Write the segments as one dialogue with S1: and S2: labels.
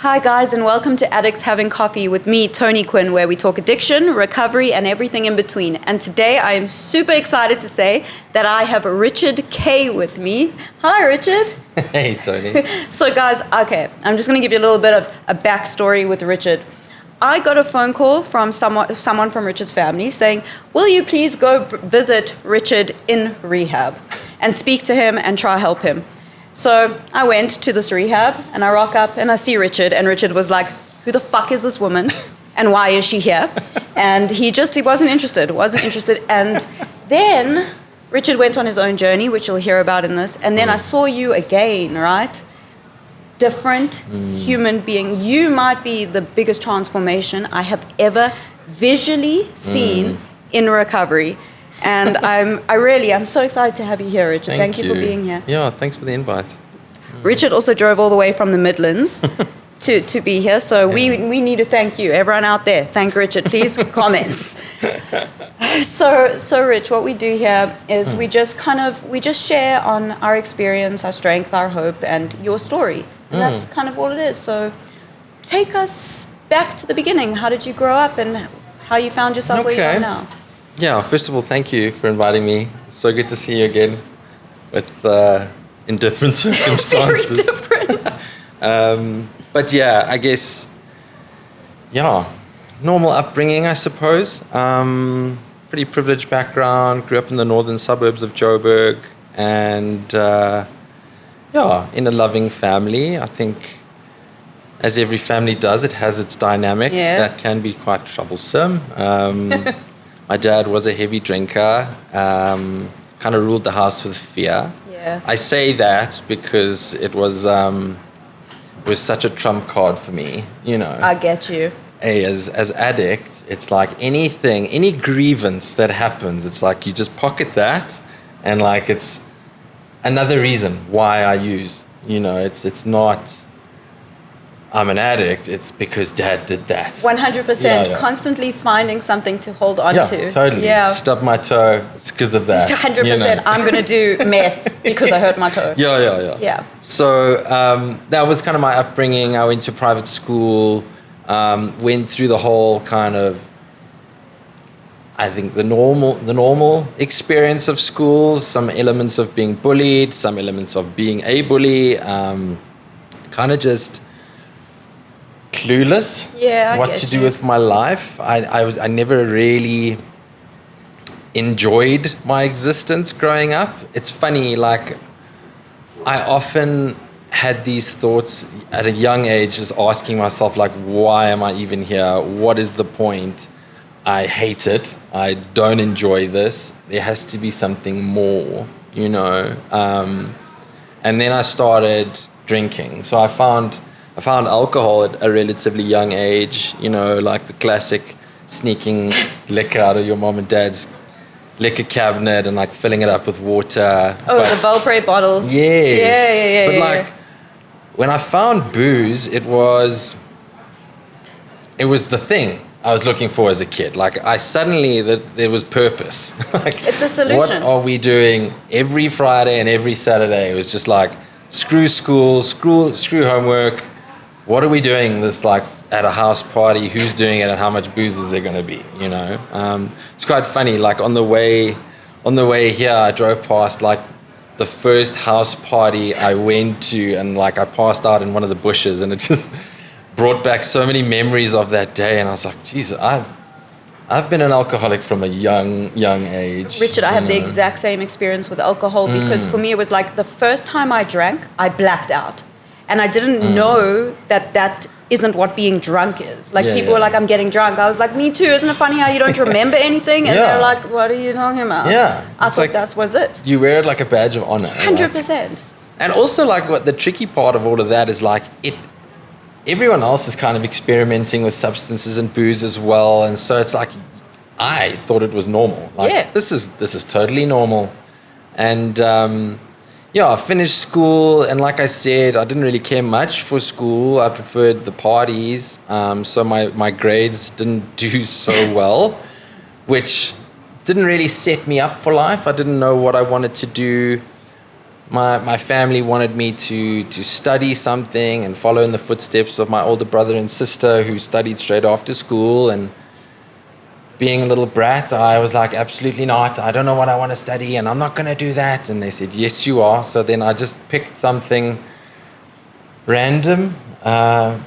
S1: Hi guys, and welcome to Addicts Having Coffee with me, Tony Quinn, where we talk addiction, recovery, and everything in between. And today I am super excited to say that I have Richard K with me. Hi, Richard.
S2: Hey, Tony.
S1: So guys, okay, I'm just going to give you a little bit of a backstory with Richard. I got a phone call from someone from Richard's family saying, will you please go visit Richard in rehab and speak to him and try help him? So I went to this rehab and I rock up and I see Richard, and Richard was like, who the fuck is this woman and why is she here? And he wasn't interested. And then Richard went on his own journey, which you'll hear about in this. And then I saw you again, right? Different human being. You might be the biggest transformation I have ever visually seen in recovery. And I'm so excited to have you here, Richard. Thank you for being here.
S2: Yeah, thanks for the invite.
S1: Richard also drove all the way from the Midlands to be here, so we need to thank you. Everyone out there, thank Richard, please. Comments. So Rich, what we do here is we just share on our experience, our strength, our hope, and your story. And that's kind of all it is. So take us back to the beginning. How did you grow up and how you found yourself where you are now?
S2: Yeah, first of all, thank you for inviting me. It's so good to see you again in different circumstances.
S1: Very different.
S2: But yeah, I guess, normal upbringing, I suppose. Pretty privileged background, grew up in the northern suburbs of Joburg, and in a loving family. I think, as every family does, it has its dynamics that can be quite troublesome. My dad was a heavy drinker, kind of ruled the house with fear.
S1: Yeah.
S2: I say that because it was such a trump card for me,
S1: I get you.
S2: Hey, as addicts, it's like any grievance that happens, it's like you just pocket that, and like it's another reason why I use. It's not I'm an addict, it's because dad did that.
S1: 100%.
S2: Yeah.
S1: Constantly finding something to hold on to.
S2: Yeah, totally.
S1: Yeah.
S2: Stub my toe, it's because of that.
S1: 100%. I'm going to do meth because I hurt my toe.
S2: Yeah. So that was kind of my upbringing. I went to private school, went through the whole kind of, I think, the normal experience of school, some elements of being bullied, some elements of being a bully, kind of just clueless what to do with my life. I never really enjoyed my existence growing up. It's funny, like I often had these thoughts at a young age, just asking myself, like, why am I even here? What is the point? I hate it. I don't enjoy this. There has to be something more, and then I started drinking. So I found alcohol at a relatively young age, like the classic sneaking liquor out of your mom and dad's liquor cabinet and like filling it up with water.
S1: Oh, the Valpre bottles.
S2: Yes. But like when I found booze, it was the thing I was looking for as a kid. Like there was purpose. Like,
S1: it's a solution.
S2: What are we doing every Friday and every Saturday? It was just like, screw school, screw homework. What are we doing this like at a house party? Who's doing it and how much booze is there going to be? It's quite funny. Like on the way here, I drove past like the first house party I went to, and like I passed out in one of the bushes, and it just brought back so many memories of that day. And I was like, geez, I've been an alcoholic from a young age.
S1: Richard, I have the exact same experience with alcohol because for me it was like the first time I drank, I blacked out. And I didn't know that isn't what being drunk is. Like people were like, I'm getting drunk. I was like, me too. Isn't it funny how you don't remember anything? And they're like, what are you talking about?
S2: Yeah.
S1: I thought that was it.
S2: You wear it like a badge of honor.
S1: 100%.
S2: And also like what the tricky part of all of that is like everyone else is kind of experimenting with substances and booze as well. And so it's like, I thought it was normal. Like this is totally normal. And I finished school, and like I said, I didn't really care much for school. I preferred the parties, so my grades didn't do so well, which didn't really set me up for life. I didn't know what I wanted to do My family wanted me to study something and follow in the footsteps of my older brother and sister who studied straight after school. And being a little brat, I was like, absolutely not. I don't know what I want to study and I'm not going to do that. And they said, yes, you are. So then I just picked something random,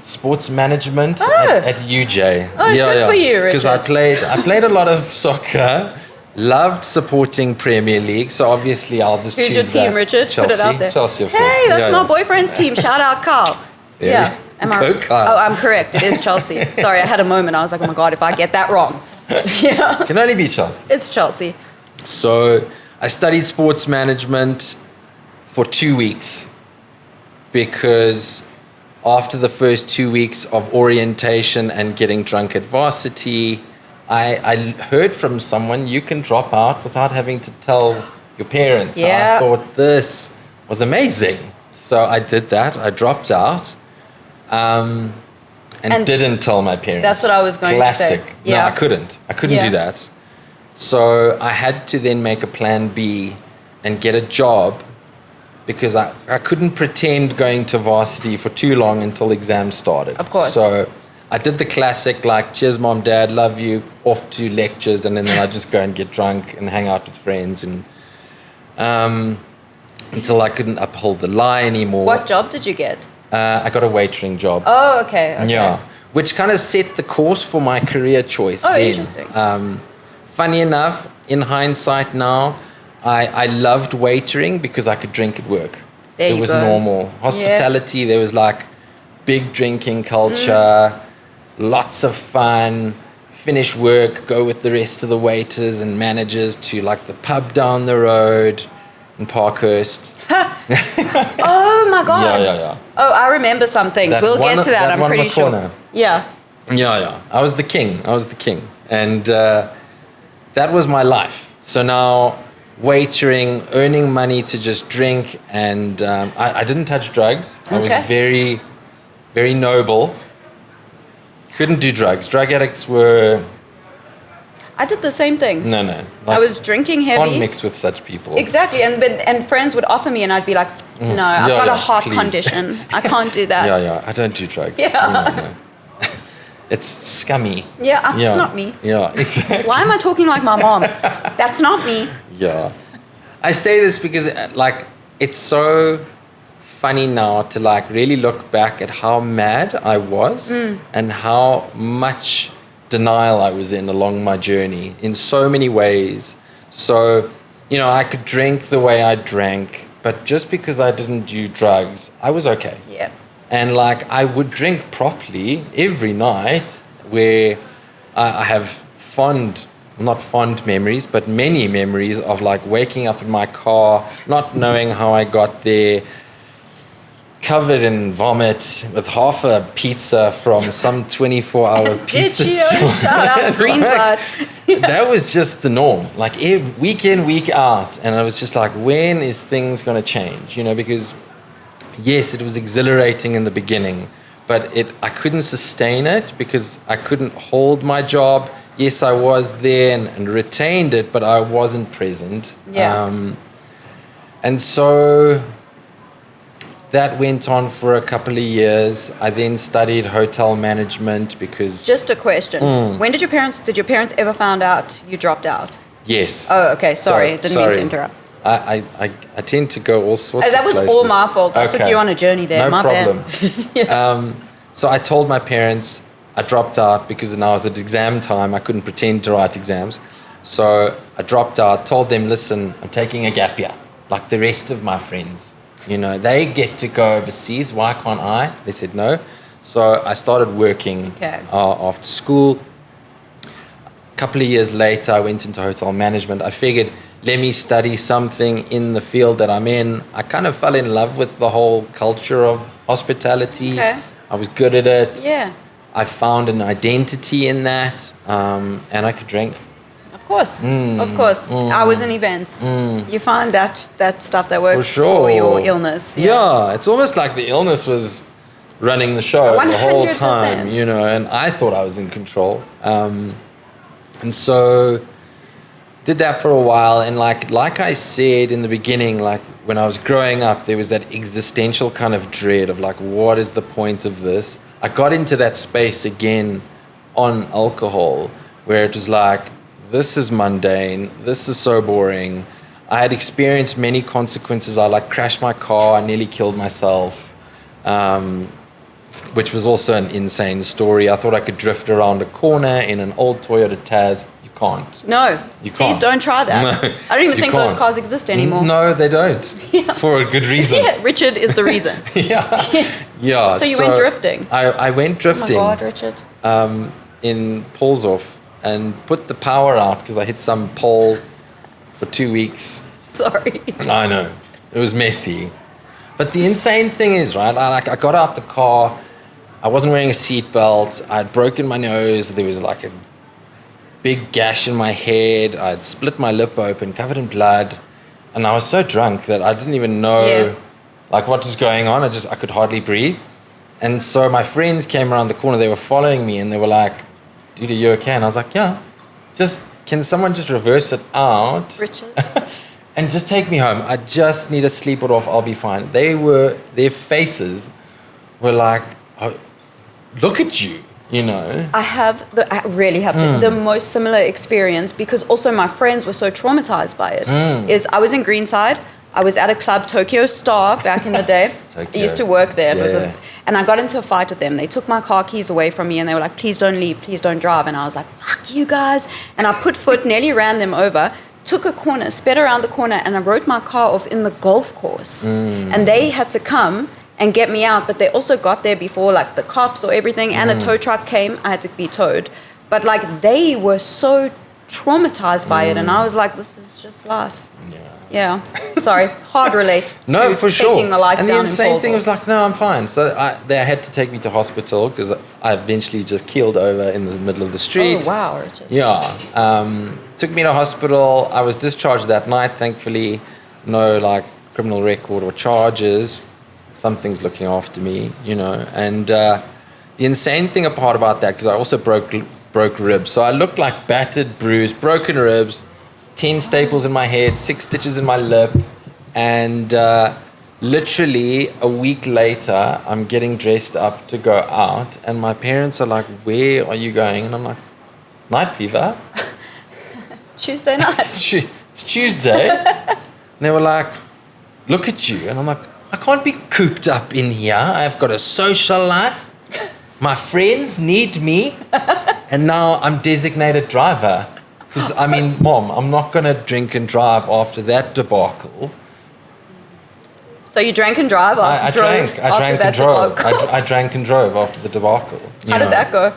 S2: sports management at UJ.
S1: Oh, good for you, Richard.
S2: Because I played a lot of soccer. Loved supporting Premier League, so obviously I'll just
S1: choose
S2: choose
S1: your team,
S2: that.
S1: Richard?
S2: Chelsea.
S1: Put it out there.
S2: Chelsea, of course.
S1: Hey, that's my boyfriend's team. Shout out, Carl.
S2: Yeah.
S1: Am I?
S2: Carl.
S1: Oh, I'm correct. It is Chelsea. Sorry, I had a moment. I was like, oh my God, if I get that wrong. Yeah.
S2: Can only be Chelsea.
S1: It's Chelsea.
S2: So I studied sports management for 2 weeks because after the first 2 weeks of orientation and getting drunk at varsity, I heard from someone, you can drop out without having to tell your parents.
S1: Yeah.
S2: I thought this was amazing. So I did that. I dropped out and didn't tell my parents.
S1: That's what I was going to say.
S2: Classic.
S1: Yeah.
S2: No, I couldn't. I couldn't do that. So I had to then make a plan B and get a job because I couldn't pretend going to varsity for too long until exams started.
S1: Of course.
S2: So I did the classic, like, cheers, mom, dad, love you, off to lectures, and then I just go and get drunk and hang out with friends, and until I couldn't uphold the lie anymore.
S1: What job did you get?
S2: I got a waitering job.
S1: Oh, okay.
S2: Yeah, which kind of set the course for my career choice.
S1: Oh,
S2: then.
S1: interesting.
S2: Funny enough, in hindsight now, I loved waitering because I could drink at work.
S1: There
S2: it
S1: you
S2: was
S1: go.
S2: normal. Hospitality, there was like big drinking culture. Lots of fun, finish work, go with the rest of the waiters and managers to like the pub down the road in Parkhurst.
S1: Oh my God.
S2: Yeah.
S1: Oh, I remember some things. We'll get to that, I'm pretty sure. Yeah.
S2: I was the king. And that was my life. So now waitering, earning money to just drink, and I didn't touch drugs. I was very, very noble. Couldn't do drugs. Drug addicts were...
S1: I did the same thing.
S2: No.
S1: I was drinking heavy.
S2: Can't mix with such people.
S1: Exactly. And friends would offer me and I'd be like, no, I've got a heart condition. I can't do that.
S2: Yeah. I don't do drugs.
S1: Yeah.
S2: No. It's scummy.
S1: Yeah, it's not me.
S2: Yeah, exactly.
S1: Why am I talking like my mom? That's not me.
S2: Yeah. I say this because, like, it's so funny now to, like, really look back at how mad I was and how much denial I was in along my journey in so many ways. So, I could drink the way I drank, but just because I didn't do drugs, I was okay.
S1: Yeah.
S2: And, like, I would drink properly every night, where I have not fond memories, but many memories of, like, waking up in my car, not knowing how I got there, covered in vomit with half a pizza from some 24-hour pizza joint.
S1: Shout out Greenside.
S2: That was just the norm, like week in, week out. And I was just like, when is things going to change? Because yes, it was exhilarating in the beginning, but I couldn't sustain it because I couldn't hold my job. Yes, I was there and retained it, but I wasn't present.
S1: Yeah.
S2: And so that went on for a couple of years. I then studied hotel management because...
S1: Just a question. When did your parents ever find out you dropped out?
S2: Yes.
S1: Oh, okay. Sorry. Didn't mean to interrupt.
S2: I tend to go all sorts of places.
S1: That was all my fault. I took you on a journey there.
S2: No
S1: my
S2: problem.
S1: Bad.
S2: So I told my parents I dropped out because now it was at exam time. I couldn't pretend to write exams. So I dropped out, told them, listen, I'm taking a gap year, like the rest of my friends. They get to go overseas. Why can't I? They said no. So I started working after school. A couple of years later, I went into hotel management. I figured, let me study something in the field that I'm in. I kind of fell in love with the whole culture of hospitality.
S1: Okay.
S2: I was good at it.
S1: Yeah.
S2: I found an identity in that, and I could drink.
S1: Of course. I was in events. You find that stuff that works for your illness.
S2: Yeah, it's almost like the illness was running the show
S1: 100%.
S2: the whole time, and I thought I was in control. And so did that for a while, and like I said in the beginning, like when I was growing up, there was that existential kind of dread of like, what is the point of this? I got into that space again on alcohol, where it was like, this is mundane, this is so boring. I had experienced many consequences. I like crashed my car, I nearly killed myself, which was also an insane story. I thought I could drift around a corner in an old Toyota Taz. You can't.
S1: No,
S2: you
S1: please
S2: can't.
S1: don't try that.
S2: No,
S1: I don't even think
S2: can't.
S1: those cars exist anymore.
S2: No, they don't.
S1: Yeah.
S2: For a good reason.
S1: Yeah, Richard is the reason.
S2: Yeah.
S1: So you went drifting.
S2: I went drifting.
S1: Oh my God, Richard.
S2: In Paulshof and put the power out because I hit some pole for 2 weeks.
S1: Sorry.
S2: I know. It was messy. But the insane thing is, right, I got out the car, I wasn't wearing a seatbelt, I had broken my nose, there was like a big gash in my head, I had split my lip open, covered in blood, and I was so drunk that I didn't even know like what was going on. I could hardly breathe. And so my friends came around the corner, they were following me, and they were like, dude, are you okay? And I was like, yeah, can someone just reverse it out?
S1: Richard.
S2: And just take me home. I just need to sleep it off. I'll be fine. Their faces were like, oh, look at you, you know.
S1: I really have the most similar experience, because also my friends were so traumatized by it. Is I was in Greenside. I was at a club, Tokyo Star, back in the day. I used to work there. And I got into a fight with them. They took my car keys away from me, and they were like, please don't leave, please don't drive. And I was like, fuck you guys. And I put foot, nearly ran them over, took a corner, sped around the corner, and I wrote my car off in the golf course. And they had to come and get me out, but they also got there before like the cops or everything, and a tow truck came. I had to be towed. But like they were so traumatized by it, and I was like, this is just life. Yeah. Sorry. Hard relate.
S2: No, for sure.
S1: Taking the lights
S2: and
S1: down.
S2: And the insane thing was like, no, I'm fine. So they had to take me to hospital because I eventually just keeled over in the middle of the street.
S1: Oh, wow, Richard.
S2: Yeah. Took me to hospital. I was discharged that night, thankfully. No, like, criminal record or charges. Something's looking after me, you know. And the insane thing apart about that, because I also broke ribs. So I looked like battered, bruised, broken ribs, 10 staples in my head, 6 stitches in my lip, and literally a week later, I'm getting dressed up to go out, and my parents are like, where are you going? And I'm like, night fever.
S1: Tuesday night.
S2: It's Tuesday. And they were like, look at you. And I'm like, I can't be cooped up in here. I've got a social life. My friends need me. And now I'm designated driver. Because, I mean, Mom, I'm not going to drink and drive after that debacle.
S1: So you drank and drove?
S2: I drank and drove. I drank and drove after the debacle.
S1: How did that go?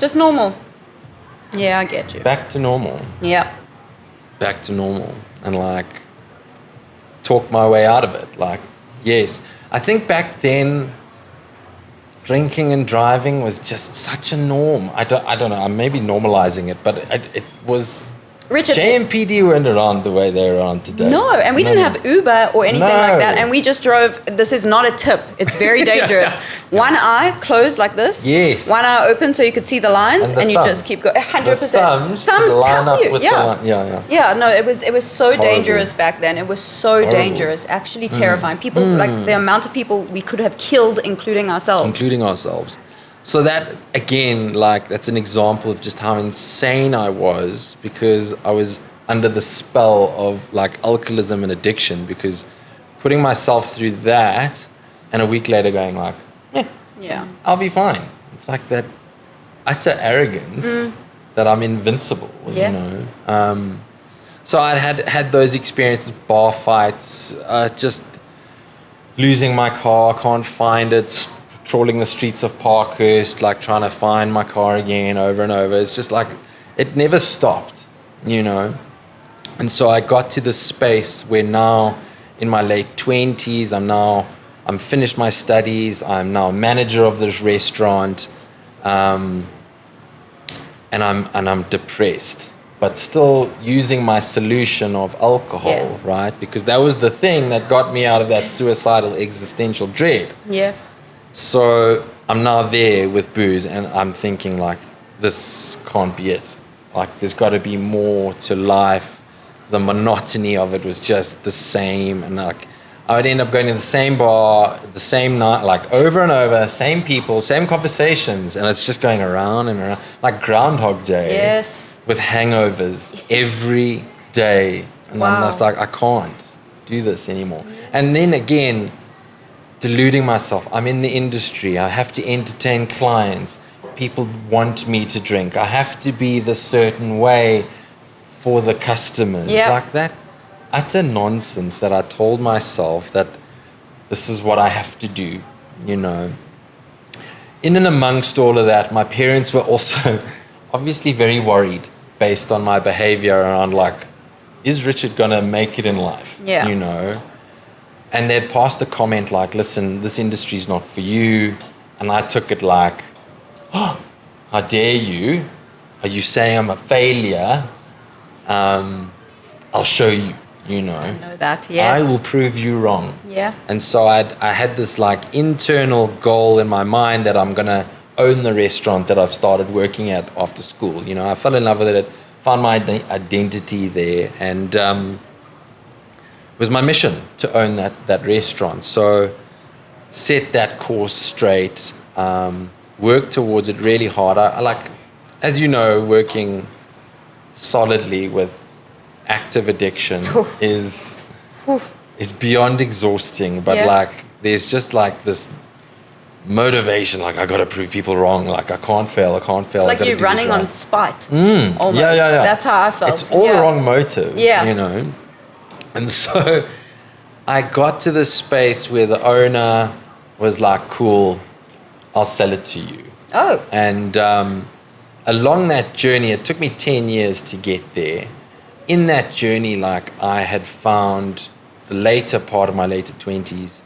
S1: Just normal. Yeah, I get you.
S2: Back to normal.
S1: Yeah.
S2: Back to normal. And, like, talk my way out of it. Like, yes. I think back then, drinking and driving was just such a norm. I don't know. I'm maybe normalizing it, but it was.
S1: Richard,
S2: JMPD weren't around the way they're around today.
S1: No, and we didn't have Uber or anything like that. And we just drove. This is not a tip. It's very dangerous. One eye closed like this.
S2: Yes.
S1: One eye open so you could see the lines, and you just keep going. 100%. Thumbs tell you. Yeah. No, it was so horrible. Dangerous back then. It was so horrible. Dangerous. Actually terrifying. People like the amount of people we could have killed, including ourselves. So that, again, like, that's an example of just how insane I was, because I was under the spell of, like, alcoholism and addiction, because putting myself through that and a week later going like, yeah, I'll be fine. It's like that utter arrogance that I'm invincible, you know. So I had those experiences, bar fights, just losing my car, can't find it, trawling the streets of Parkhurst, like trying to find my car again over and over. It's just like, it never stopped, you know. And so I got to this space where now in my late 20s, I'm finished my studies, I'm now manager of this restaurant, and I'm depressed, but still using my solution of alcohol, right? Because that was the thing that got me out of that suicidal existential dread. Yeah.
S2: So I'm now there with booze, and I'm thinking like, this can't be it. Like, there's got to be more to life. The monotony of it was just the same. And like, I would end up going to the same bar, the same night, like over and over, same people, same conversations. And it's just going around and around, like Groundhog Day.
S1: Yes.
S2: With hangovers every day. And I'm just like, I can't do this anymore. And then again, deluding myself. I'm in the industry. I have to entertain clients. People want me to drink. I have to be the certain way for the customers.
S1: Yeah.
S2: Like that utter nonsense that I told myself that this is what I have to do, you know. In and amongst all of that, my parents were also obviously very worried based on my behavior around like, is Richard going to make it in life?
S1: Yeah.
S2: You know? And they'd passed a comment like, listen, this industry is not for you. And I took it like, oh, how dare you? Are you saying I'm a failure? I'll show you, you know.
S1: I know that, yes.
S2: I will prove you wrong.
S1: Yeah.
S2: And so I had this like internal goal in my mind that I'm going to own the restaurant that I've started working at after school. You know, I fell in love with it, found my identity there, and it was my mission to own that restaurant. So set that course straight, work towards it really hard. I like, as you know, working solidly with active addiction is beyond exhausting, but like there's just like this motivation, like I gotta prove people wrong, like I can't fail.
S1: It's like you're running on spite. Almost.
S2: Yeah.
S1: That's how I felt.
S2: It's all the wrong motive,
S1: Yeah.
S2: you know. And so I got to this space where the owner was like, cool, I'll sell it to you.
S1: Oh.
S2: And along that journey, it took me 10 years to get there. In that journey, like I had found the later part of my later 20s,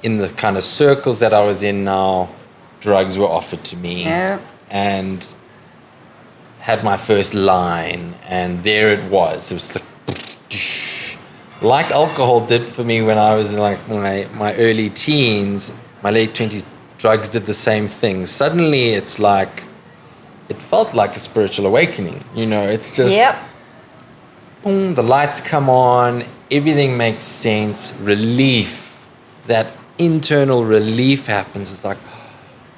S2: in the kind of circles that I was in now, drugs were offered to me.
S1: Yeah.
S2: And had my first line, and there it was. It was like alcohol did for me when I was in like my early teens, my late 20s, drugs did the same thing. Suddenly it's like, it felt like a spiritual awakening. You know, it's just, boom, the lights come on, everything makes sense, relief, that internal relief happens. It's like,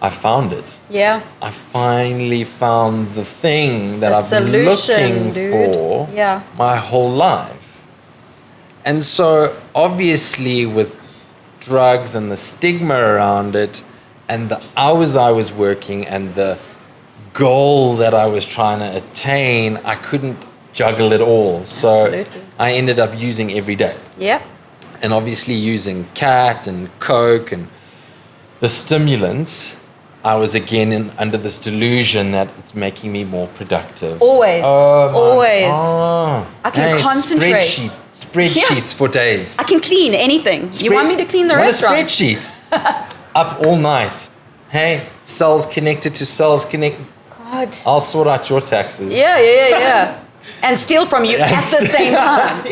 S2: I found it.
S1: Yeah.
S2: I finally found the thing that
S1: The
S2: I've been looking for my whole life. And so obviously with drugs and the stigma around it and the hours I was working and the goal that I was trying to attain, I couldn't juggle it all. So
S1: Absolutely.
S2: I ended up using every day.
S1: Yep.
S2: And obviously using cat and coke and the stimulants, I was again under this delusion that it's making me more productive.
S1: Always. Always.
S2: Oh,
S1: I can concentrate.
S2: Spreadsheets for days.
S1: I can clean anything. You want me to clean the restaurant?
S2: A spreadsheet. Up all night. Hey, cells connected to cells connected.
S1: God.
S2: I'll sort out your taxes.
S1: Yeah. And steal from you at the same time.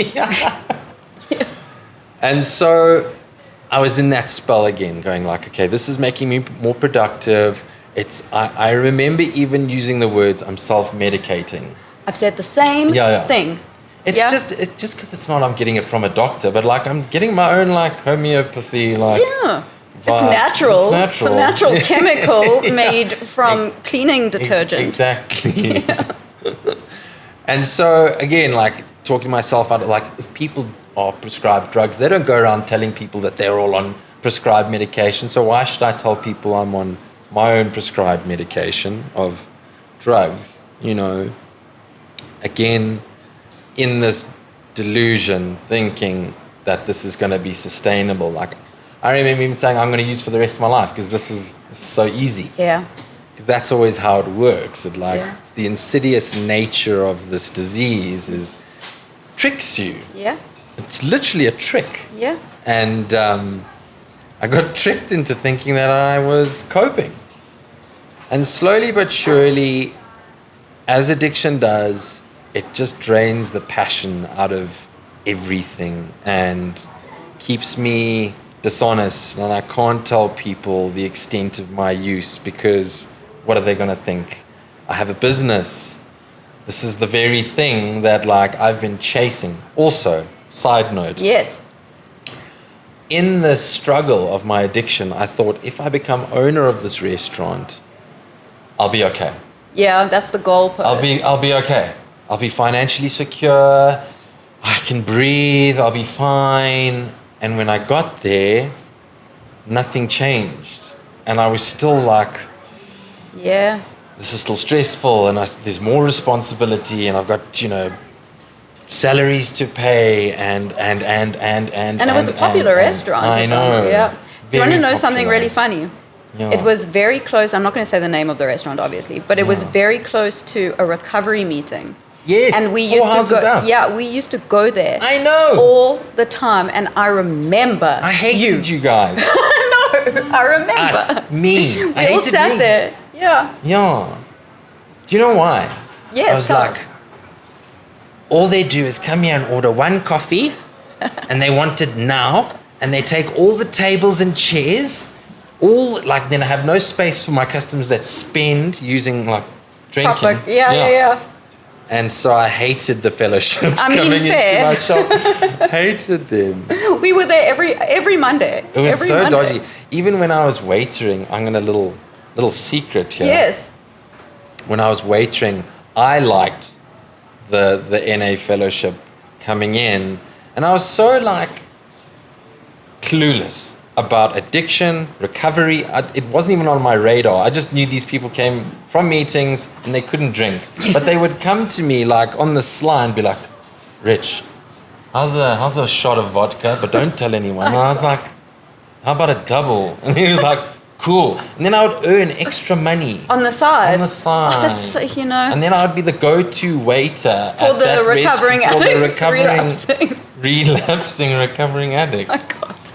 S2: And so I was in that spell again, going like, okay, this is making me more productive. I remember even using the words, I'm self-medicating.
S1: I've said the same thing.
S2: It's just because it's not I'm getting it from a doctor, but like I'm getting my own like homeopathy, like
S1: vibe. It's natural. It's a natural chemical made from cleaning detergent.
S2: Exactly. And so again, like talking to myself out, like if people are prescribed drugs, they don't go around telling people that they're all on prescribed medication. So why should I tell people I'm on my own prescribed medication of drugs? You know, again, in this delusion, thinking that this is going to be sustainable. Like I remember even saying I'm going to use for the rest of my life because this is so easy.
S1: Yeah.
S2: Because that's always how it works. It's the insidious nature of this disease is tricks you.
S1: Yeah.
S2: It's literally a trick.
S1: Yeah.
S2: And I got tricked into thinking that I was coping. And slowly but surely, as addiction does, it just drains the passion out of everything and keeps me dishonest. And I can't tell people the extent of my use because what are they going to think? I have a business. This is the very thing that like I've been chasing. Also, side note.
S1: Yes.
S2: In the struggle of my addiction, I thought if I become owner of this restaurant, I'll be okay.
S1: Yeah, that's the goalpost.
S2: I'll be okay. I'll be financially secure. I can breathe. I'll be fine. And when I got there, nothing changed. And I was still like,
S1: yeah,
S2: this is still stressful, and there's more responsibility, and I've got, salaries to pay, and
S1: it was a popular restaurant.
S2: I know.
S1: Yeah. Do you want to know something
S2: popular.
S1: really funny?
S2: Yeah.
S1: It was very close. I'm not going to say the name of the restaurant, obviously, but it was very close to a recovery meeting.
S2: Yes.
S1: And we used to go.
S2: Up.
S1: Yeah, we used to go there.
S2: I know.
S1: All the time, and I remember.
S2: I hated you guys.
S1: No, I remember.
S2: Us, me.
S1: We
S2: I
S1: all
S2: hated
S1: sat
S2: me.
S1: there. Yeah.
S2: Yeah. Do you know why?
S1: Yes.
S2: I was like, all they do is come here and order one coffee, and they want it now, and they take all the tables and chairs, then I have no space for my customers that spend using like drinking.
S1: Proper. Yeah.
S2: And so I hated the fellowships
S1: I mean,
S2: coming
S1: fair.
S2: into my shop. Hated them.
S1: We were there every Monday.
S2: It was
S1: every
S2: so
S1: Monday.
S2: dodgy. Even when I was waitering, I'm gonna little secret here.
S1: Yes.
S2: When I was waitering, I liked the NA fellowship coming in, and I was so like clueless about addiction, recovery. It wasn't even on my radar. I just knew these people came from meetings and they couldn't drink, but they would come to me like on the sly and be like, "Rich, how's a shot of vodka? But don't tell anyone." And I was like, "How about a double?" And he was like, "Cool." And then I would earn extra money
S1: On the side.
S2: on the side.
S1: Oh, that's
S2: And then I would be the go-to waiter
S1: for the recovering addicts,
S2: relapsing recovering addicts.
S1: Oh my God.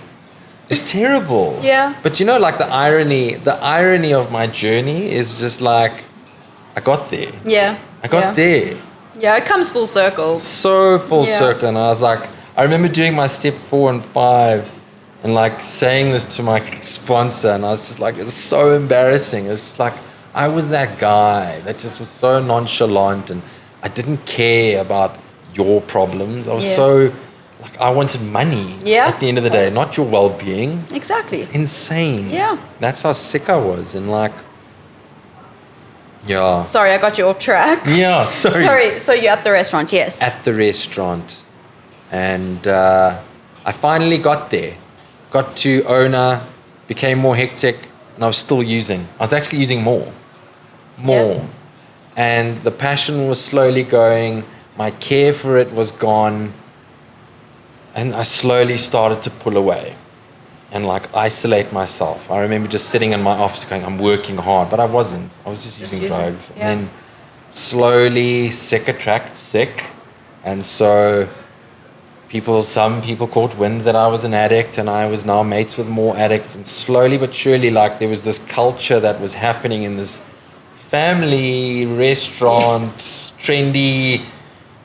S2: It's terrible.
S1: Yeah.
S2: But like the irony of my journey is just like, I got there.
S1: Yeah.
S2: I got there.
S1: Yeah, it comes full circle.
S2: So full
S1: Yeah.
S2: circle. And I was like, I remember doing my step 4 and 5 and like saying this to my sponsor, and I was just like, it was so embarrassing. It was just like, I was that guy that just was so nonchalant, and I didn't care about your problems. I was so, like, I wanted money at the end of the day, not your well-being.
S1: Exactly.
S2: It's insane.
S1: Yeah.
S2: That's how sick I was, and like, yeah.
S1: Sorry, I got you off track.
S2: Yeah, sorry.
S1: So you're at the restaurant, yes.
S2: At the restaurant. And I finally got there. Got to owner, became more hectic, and I was still using. I was actually using more.
S1: Yeah.
S2: And the passion was slowly going. My care for it was gone. And I slowly started to pull away and like isolate myself. I remember just sitting in my office going, I'm working hard, but I wasn't. I was just using drugs.
S1: Yeah.
S2: And then slowly sick attracts sick. And so some people caught wind that I was an addict, and I was now mates with more addicts. And slowly but surely, like, there was this culture that was happening in this family restaurant, trendy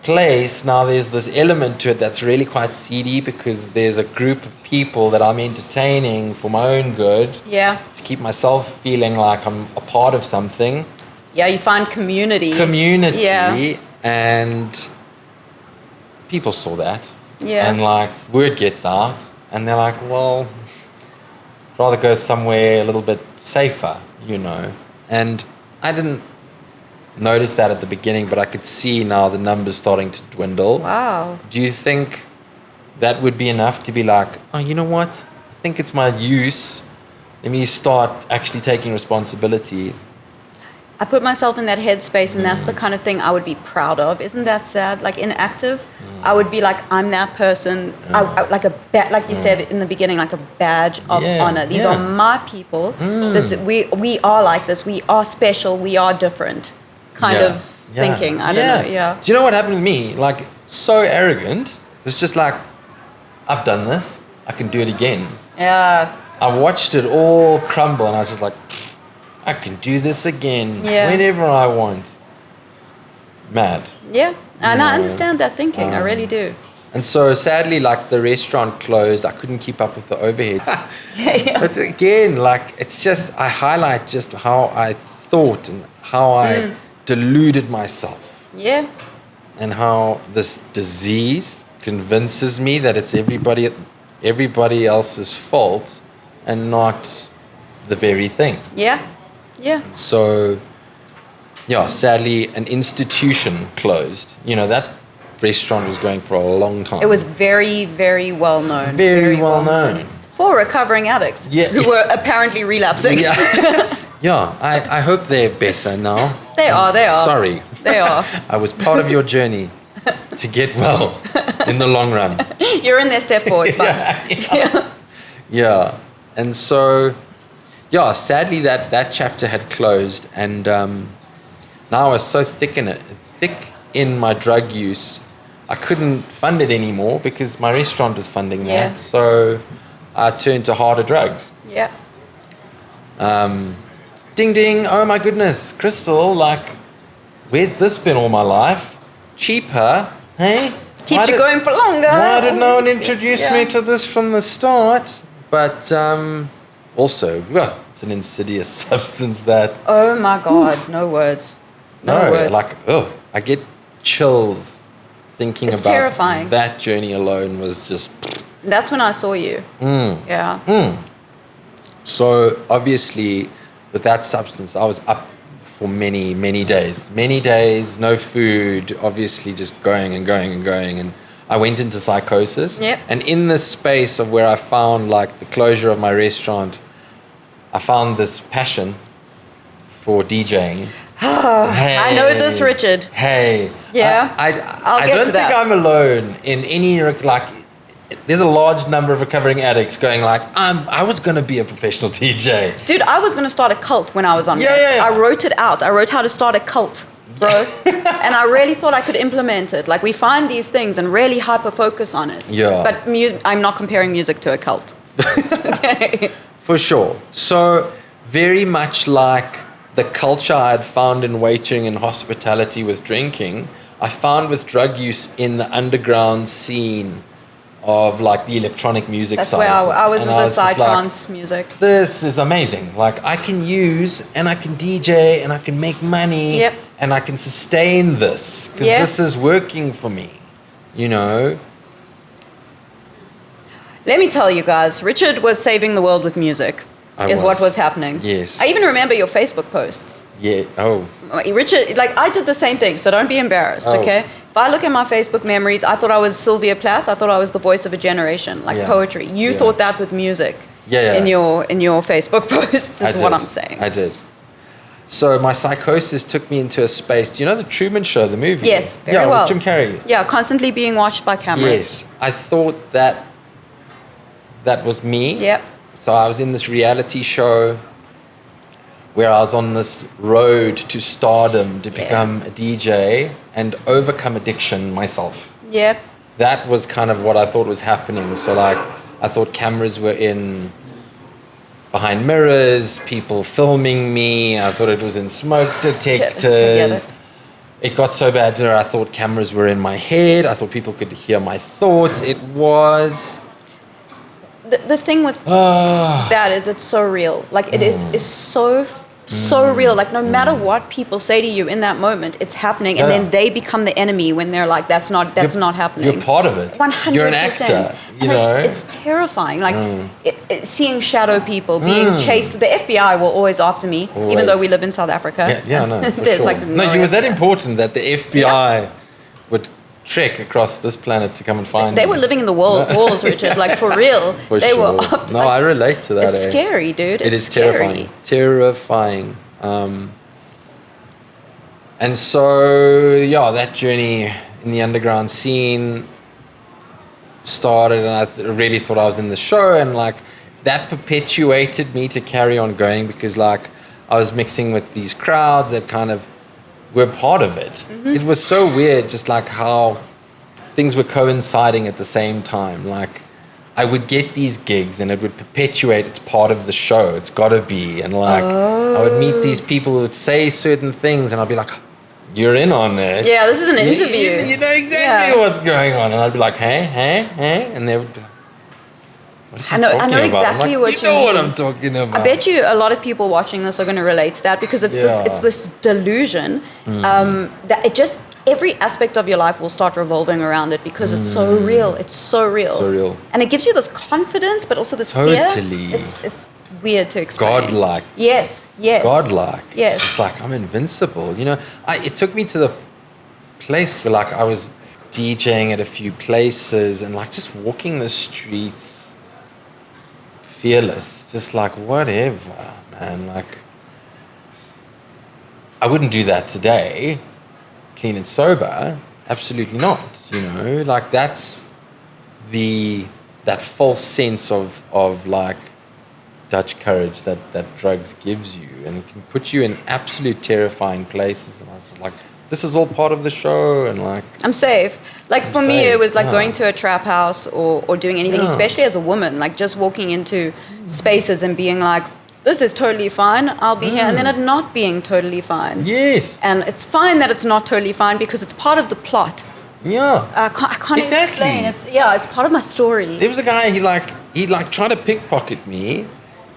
S2: place. Now there's this element to it that's really quite seedy, because there's a group of people that I'm entertaining for my own good.
S1: Yeah.
S2: To keep myself feeling like I'm a part of something.
S1: Yeah, you find community.
S2: Yeah. And people saw that.
S1: Yeah.
S2: And like, word gets out, and they're like, well, I'd rather go somewhere a little bit safer, And I didn't notice that at the beginning, but I could see now the numbers starting to dwindle.
S1: Wow.
S2: Do you think that would be enough to be like, oh, you know what? I think it's my use. Let me start actually taking responsibility.
S1: I put myself in that headspace, and that's the kind of thing I would be proud of. Isn't that sad? Like inactive, I would be like, I'm that person. Like like you said in the beginning, like a badge of honor. These are my people. We are like this. We are special. We are different. Kind of thinking. I don't know. Yeah.
S2: Do you know what happened to me? Like, so arrogant. It's just like, I've done this. I can do it again.
S1: Yeah.
S2: I watched it all crumble, and I was just like, I can do this again whenever I want. Mad.
S1: Yeah, and I understand that thinking. I really do.
S2: And so sadly, like, the restaurant closed. I couldn't keep up with the overhead. But again, like, it's just, I highlight just how I thought and how I deluded myself.
S1: Yeah.
S2: And how this disease convinces me that it's everybody else's fault and not the very thing.
S1: Yeah. Yeah.
S2: So, yeah, sadly, an institution closed. You know, that restaurant was going for a long time.
S1: It was very, very well known.
S2: Very well known.
S1: For recovering addicts who were apparently relapsing.
S2: Yeah. Yeah, I hope they're better now.
S1: They are.
S2: Sorry.
S1: They are.
S2: I was part of your journey to get well in the long run.
S1: You're in their step forward, it's fine.
S2: Yeah. And so, yeah, sadly that chapter had closed, and now I was so thick in my drug use, I couldn't fund it anymore because my restaurant was funding that. So I turned to harder drugs.
S1: Yeah.
S2: Ding ding, oh my goodness, Crystal, like, where's this been all my life? Cheaper, hey?
S1: Keeps you going for longer.
S2: Why did no one introduce me to this from the start? But also, well, it's an insidious substance that...
S1: Oh my God, no words. No words.
S2: Like, I get chills thinking
S1: it's
S2: about
S1: terrifying.
S2: That journey alone was just...
S1: That's when I saw you. Yeah.
S2: So obviously, with that substance, I was up for many, many days. Many days, no food, obviously just going and going and going. And I went into psychosis.
S1: Yep.
S2: And in this space of where I found like the closure of my restaurant, I found this passion for DJing.
S1: Hey. I know this, Richard.
S2: Hey.
S1: Yeah.
S2: I
S1: get
S2: don't
S1: to
S2: think
S1: that.
S2: I'm alone in any, like, there's a large number of recovering addicts going like, I was going to be a professional DJ.
S1: Dude, I was going to start a cult when I was on
S2: Yeah.
S1: I wrote it out. I wrote how to start a cult, bro. And I really thought I could implement it. Like, we find these things and really hyper-focus on it.
S2: Yeah.
S1: But I'm not comparing music to a cult. Okay.
S2: For sure. So very much like the culture I had found in waiting and hospitality with drinking, I found with drug use in the underground scene of like the electronic music
S1: That's
S2: side.
S1: where I was
S2: And
S1: with
S2: I
S1: the
S2: was just
S1: psytrance music.
S2: This is amazing. Like, I can use and I can DJ and I can make money.
S1: Yep.
S2: And I can sustain this because
S1: Yep.
S2: this is working for me, you know.
S1: Let me tell you guys, Richard was saving the world with music. What was happening.
S2: Yes.
S1: I even remember your Facebook posts.
S2: Yeah. Oh.
S1: Richard, like, I did the same thing, so don't be embarrassed, okay? If I look at my Facebook memories, I thought I was Sylvia Plath. I thought I was the voice of a generation, like poetry. You thought that with music. In your Facebook posts is what I'm saying.
S2: I did. So my psychosis took me into a space. Do you know the Truman Show, the movie?
S1: Yes, very well.
S2: With Jim Carrey.
S1: Yeah, constantly being watched by cameras.
S2: Yes. I thought that was me.
S1: Yep.
S2: So I was in this reality show where I was on this road to stardom to become a DJ and overcome addiction myself.
S1: Yep.
S2: That was kind of what I thought was happening. So like, I thought cameras were in behind mirrors, people filming me. I thought it was in smoke detectors. It got so bad that I thought cameras were in my head. I thought people could hear my thoughts. It was...
S1: The thing with that is it's so real. Like, it is so real. Like, no matter what people say to you in that moment, it's happening, and then they become the enemy when they're like, that's not happening.
S2: You're part of it.
S1: 100%.
S2: You're an actor. You know,
S1: it's terrifying. Like seeing shadow people being chased. The FBI were always after me, even though we live in South Africa.
S2: Yeah, no, for
S1: There's
S2: sure.
S1: like
S2: No, you were that important that the FBI would trek across this planet to come and find
S1: They
S2: you.
S1: were living in the walls, Richard. Like, for real. They were after.
S2: No, I relate to that.
S1: It's scary, dude.
S2: It is terrifying. Terrifying. And so, that journey in the underground scene started, and I really thought I was in the show, and like that perpetuated me to carry on going because like I was mixing with these crowds that kind of were part of it. Mm-hmm. It was so weird, just like how things were coinciding at the same time. Like, I would get these gigs and it would perpetuate, it's part of the show, it's gotta be. And like, I would meet these people who would say certain things and I'd be like, you're in on it.
S1: Yeah, this is an interview.
S2: You know exactly what's going on. And I'd be like, hey. And they would be like,
S1: I know exactly what you
S2: know
S1: mean.
S2: what I'm talking about.
S1: I bet you a lot of people watching this are going to relate to that because it's this delusion that it just every aspect of your life will start revolving around it because it's so real. It's so real.
S2: So real.
S1: And it gives you this confidence, but also this fear. It's weird to explain.
S2: Godlike.
S1: Yes.
S2: Godlike.
S1: Yes.
S2: It's just like I'm invincible. It took me to the place where like I was DJing at a few places and like just walking the streets fearless, just like whatever, man. Like I wouldn't do that today, clean and sober. Absolutely not. Like that's that false sense of like Dutch courage that drugs gives you, and it can put you in absolute terrifying places. And I was just like, this is all part of the show, and like
S1: I'm safe. Like for me, it was like
S2: yeah.
S1: going to a trap house or doing anything, especially as a woman, like just walking into spaces and being like, this is totally fine, I'll be here, and then it not being totally fine.
S2: Yes.
S1: And it's fine that it's not totally fine because it's part of the plot.
S2: Yeah.
S1: I can't even explain. It's part of my story.
S2: There was a guy, he tried to pickpocket me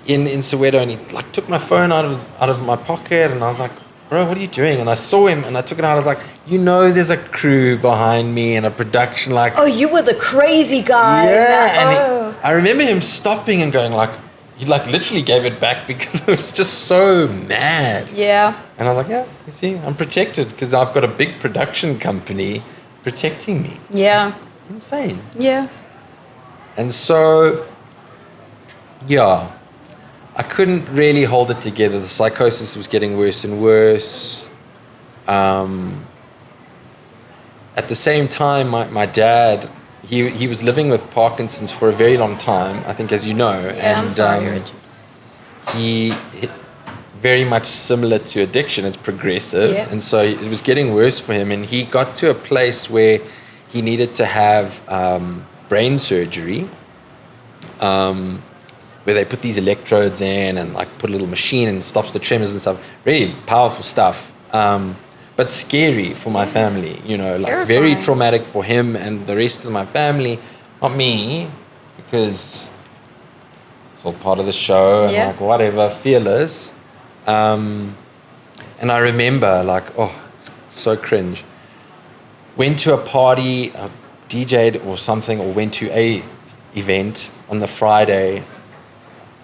S2: in Soweto, and he like took my phone out of my pocket, and I was like, bro, what are you doing? And I saw him and I took it out. I was like, there's a crew behind me and a production like.
S1: Oh, you were the crazy guy.
S2: Yeah. I remember him stopping and going like, he like literally gave it back because it was just so mad.
S1: Yeah.
S2: And I was like, yeah, you see, I'm protected because I've got a big production company protecting me.
S1: Yeah.
S2: Insane.
S1: Yeah.
S2: And so, yeah. I couldn't really hold it together. The psychosis was getting worse and worse. At the same time, my dad, he was living with Parkinson's for a very long time, I think, as you know.
S1: Yeah, I'm sorry, Rich.
S2: He very much similar to addiction. It's progressive.
S1: Yeah.
S2: And so it was getting worse for him. And he got to a place where he needed to have brain surgery. Where they put these electrodes in and like put a little machine and stops the tremors and stuff. Really powerful stuff, but scary for my family. Like very traumatic for him and the rest of my family, not me, because it's all part of the show and like whatever, fearless. And I remember like, it's so cringe. Went to a party, DJ'd or something, or went to a event on the Friday.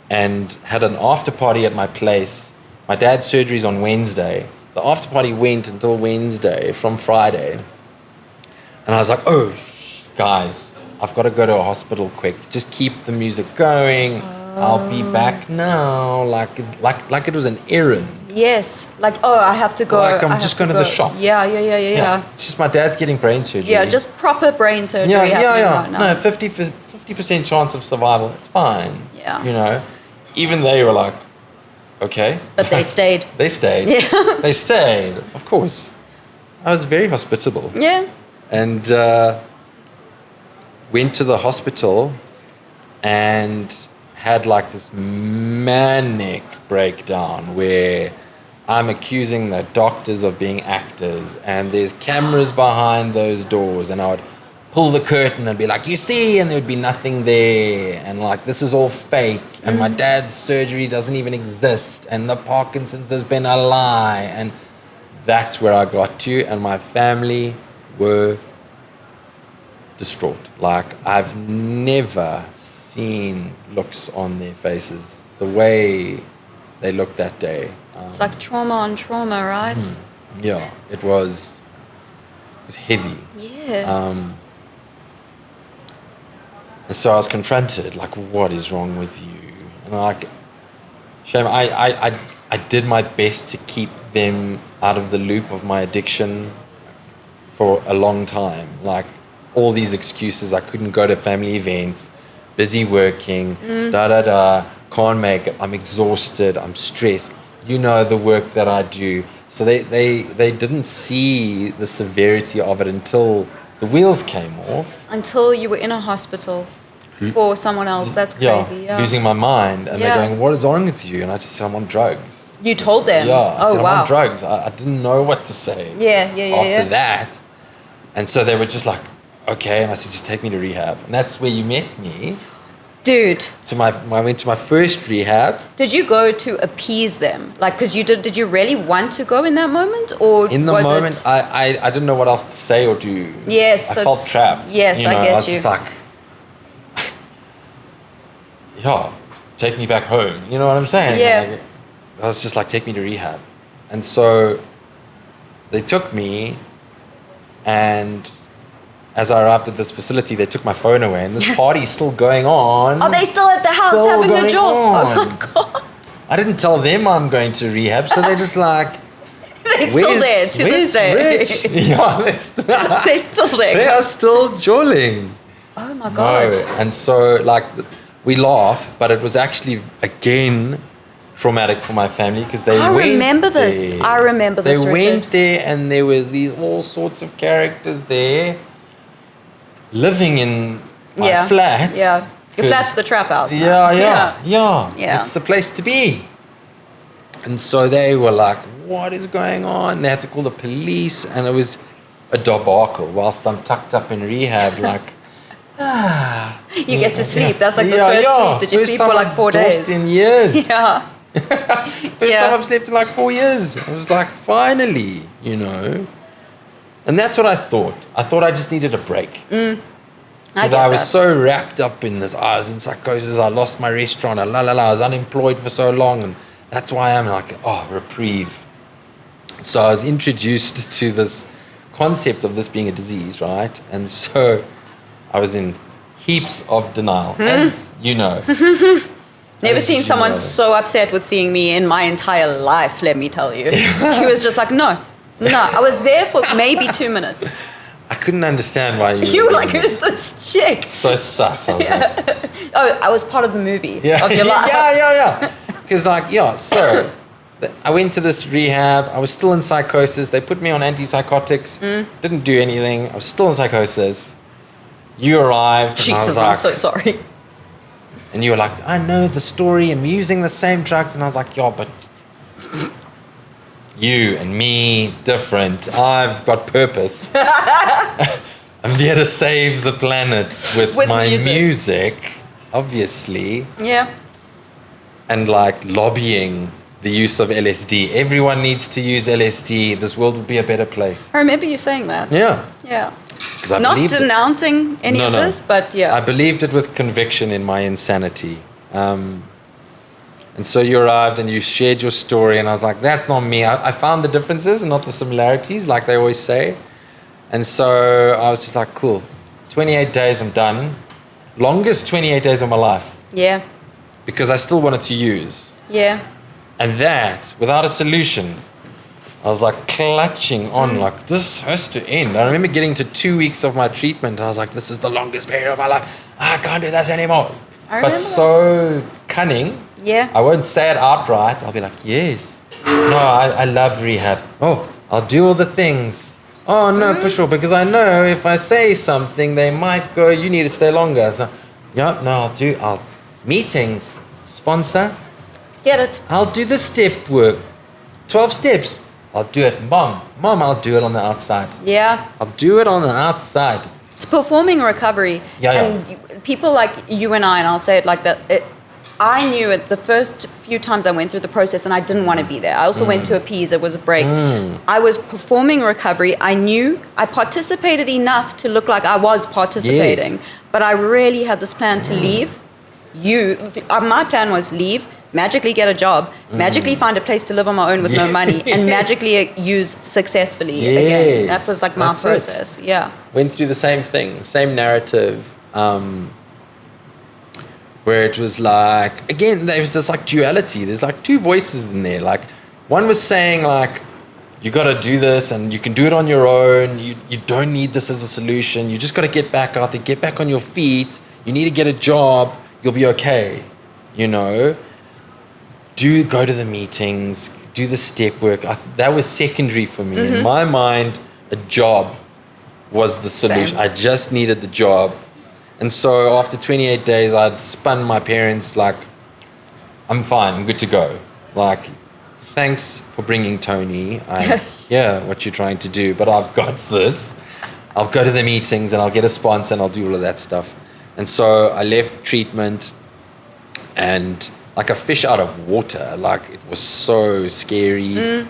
S2: And had an after party at my place. My dad's surgery's on Wednesday. The after party went until Wednesday from Friday. And I was like, guys, I've got to go to a hospital quick. Just keep the music going. I'll be back now. Like it was an errand.
S1: Yes. Like, I have to go.
S2: Like I'm just going to the shops.
S1: Yeah.
S2: It's just my dad's getting brain surgery.
S1: Yeah, just proper brain surgery happening right now.
S2: No, 50% chance of survival. It's fine.
S1: Yeah.
S2: Even they were like, okay.
S1: But they stayed.
S2: They stayed.
S1: Yeah.
S2: They stayed, of course. I was very hospitable.
S1: Yeah.
S2: And went to the hospital and had like this manic breakdown where I'm accusing the doctors of being actors and there's cameras behind those doors, and I would pull the curtain and be like, you see, and there'd be nothing there, and like this is all fake, and my dad's surgery doesn't even exist, and the Parkinson's has been a lie. And that's where I got to, and my family were distraught. Like I've never seen looks on their faces the way they looked that day.
S1: It's like trauma on trauma, right?
S2: Yeah, it was heavy.
S1: Yeah.
S2: And so I was confronted, like, what is wrong with you? And like, shame, I did my best to keep them out of the loop of my addiction for a long time. Like, all these excuses, I couldn't go to family events, busy working, can't make it, I'm exhausted, I'm stressed. You know the work that I do. So they didn't see the severity of it until the wheels came off.
S1: Until you were in a hospital for someone else. That's crazy. Yeah.
S2: Losing my mind. And they're going, what is wrong with you? And I just said, I'm on drugs.
S1: You told them?
S2: Yeah. I said,
S1: wow.
S2: I'm on drugs. I didn't know what to say. After that. And so they were just like, okay. And I said, just take me to rehab. And that's where you met me.
S1: Dude,
S2: I went to my first rehab.
S1: did you go to appease them? Like, because did you really want to go in that moment? Or
S2: In the
S1: was
S2: moment,
S1: it...
S2: I didn't know what else to say or do.
S1: Yes.
S2: I felt trapped.
S1: Yes, I get
S2: I was
S1: you.
S2: just like, yeah, take me back home. You know what I'm saying?
S1: Yeah.
S2: Like, I was just like, take me to rehab. And so they took me, and as I arrived at this facility, they took my phone away, and this party's still going on.
S1: Are they still at the house
S2: Still
S1: having a
S2: going
S1: job?
S2: on.
S1: Oh my God.
S2: I didn't tell them I'm going to rehab, so they're just like,
S1: They're still there to this day.
S2: Rich? Yeah,
S1: They're still there.
S2: they are still jolling.
S1: Oh my God.
S2: No. And so, like, we laugh, but it was actually, again, traumatic for my family because they went
S1: remember this.
S2: there.
S1: I remember this,
S2: They
S1: Richard.
S2: went there, and there was these all sorts of characters there living in my flat.
S1: Yeah. Your flat's the trap house.
S2: Yeah.
S1: Yeah.
S2: It's the place to be. And so they were like, what is going on? They had to call the police, and it was a debacle whilst I'm tucked up in rehab, like,
S1: You get to sleep. That's like the first sleep. Did you
S2: First
S1: sleep
S2: time
S1: for like
S2: I've
S1: 4 days?
S2: dosed in years.
S1: Yeah.
S2: First time I've slept in like 4 years. I was like, finally, And that's what I thought. I thought I just needed a break. Because I was so wrapped up in this. I was in psychosis. I lost my restaurant. I was unemployed for so long. And that's why I'm like, reprieve. So I was introduced to this concept of this being a disease, right? And so I was in heaps of denial, as you know.
S1: Never seen someone so upset with seeing me in my entire life, let me tell you. He was just like, no. I was there for maybe 2 minutes.
S2: I couldn't understand why
S1: You were like, who's this chick?
S2: so sus. I was like,
S1: Oh, I was part of the movie
S2: yeah,
S1: of your life.
S2: yeah. Because so I went to this rehab. I was still in psychosis. They put me on antipsychotics. Didn't do anything. I was still in psychosis. You arrived. And I was
S1: Jesus,
S2: like,
S1: I'm so sorry.
S2: And you were like, I know the story, and we're using the same drugs. And I was like, yeah, but you and me, different. I've got purpose. I'm here to save the planet with my music, obviously.
S1: Yeah.
S2: And like lobbying the use of LSD. Everyone needs to use LSD. This world will be a better place.
S1: I remember you saying that.
S2: Yeah.
S1: Yeah.
S2: Because I
S1: Not
S2: believed it.
S1: denouncing any of this, but yeah.
S2: I believed it with conviction in my insanity. And so you arrived and you shared your story, and I was like, that's not me. I found the differences and not the similarities, like they always say. And so I was just like, cool. 28 days, I'm done. Longest 28 days of my life.
S1: Yeah.
S2: Because I still wanted to use.
S1: Yeah.
S2: And that, without a solution, I was like clutching on, like, this has to end. I remember getting to 2 weeks of my treatment, and I was like, this is the longest period of my life. I can't do this anymore. But so cunning.
S1: Yeah.
S2: I won't say it outright. I'll be like, yes. No, I love rehab. Oh, I'll do all the things. Oh, no, for sure. Because I know if I say something, they might go, you need to stay longer. So, yeah, no, I'll meetings, sponsor.
S1: Get it.
S2: I'll do the step work. 12 steps. I'll do it. Mom, I'll do it on the outside.
S1: Yeah.
S2: I'll do it on the outside.
S1: It's performing recovery.
S2: Yeah.
S1: And people like you and I'll say it like that. I knew it the first few times I went through the process, and I didn't want to be there. I also went to appease. It was a break. I was performing recovery. I knew I participated enough to look like I was participating.
S2: Yes.
S1: But I really had this plan to leave. My plan was leave, magically get a job, magically find a place to live on my own with no money, and magically use successfully again. That was like my process. Yeah.
S2: Went through the same thing, same narrative. Where it was like, again, there was this like duality. There's like two voices in there. Like, one was saying like, you got to do this and you can do it on your own. You don't need this as a solution. You just got to get back out there, get back on your feet. You need to get a job. You'll be okay. Go to the meetings, do the step work. That was secondary for me. In my mind, a job was the solution.
S1: Same.
S2: I just needed the job. And so after 28 days, I'd spun my parents like, I'm fine, I'm good to go. Like, thanks for bringing Tony. I hear what you're trying to do, but I've got this. I'll go to the meetings and I'll get a sponsor and I'll do all of that stuff. And so I left treatment and like a fish out of water. Like it was so scary.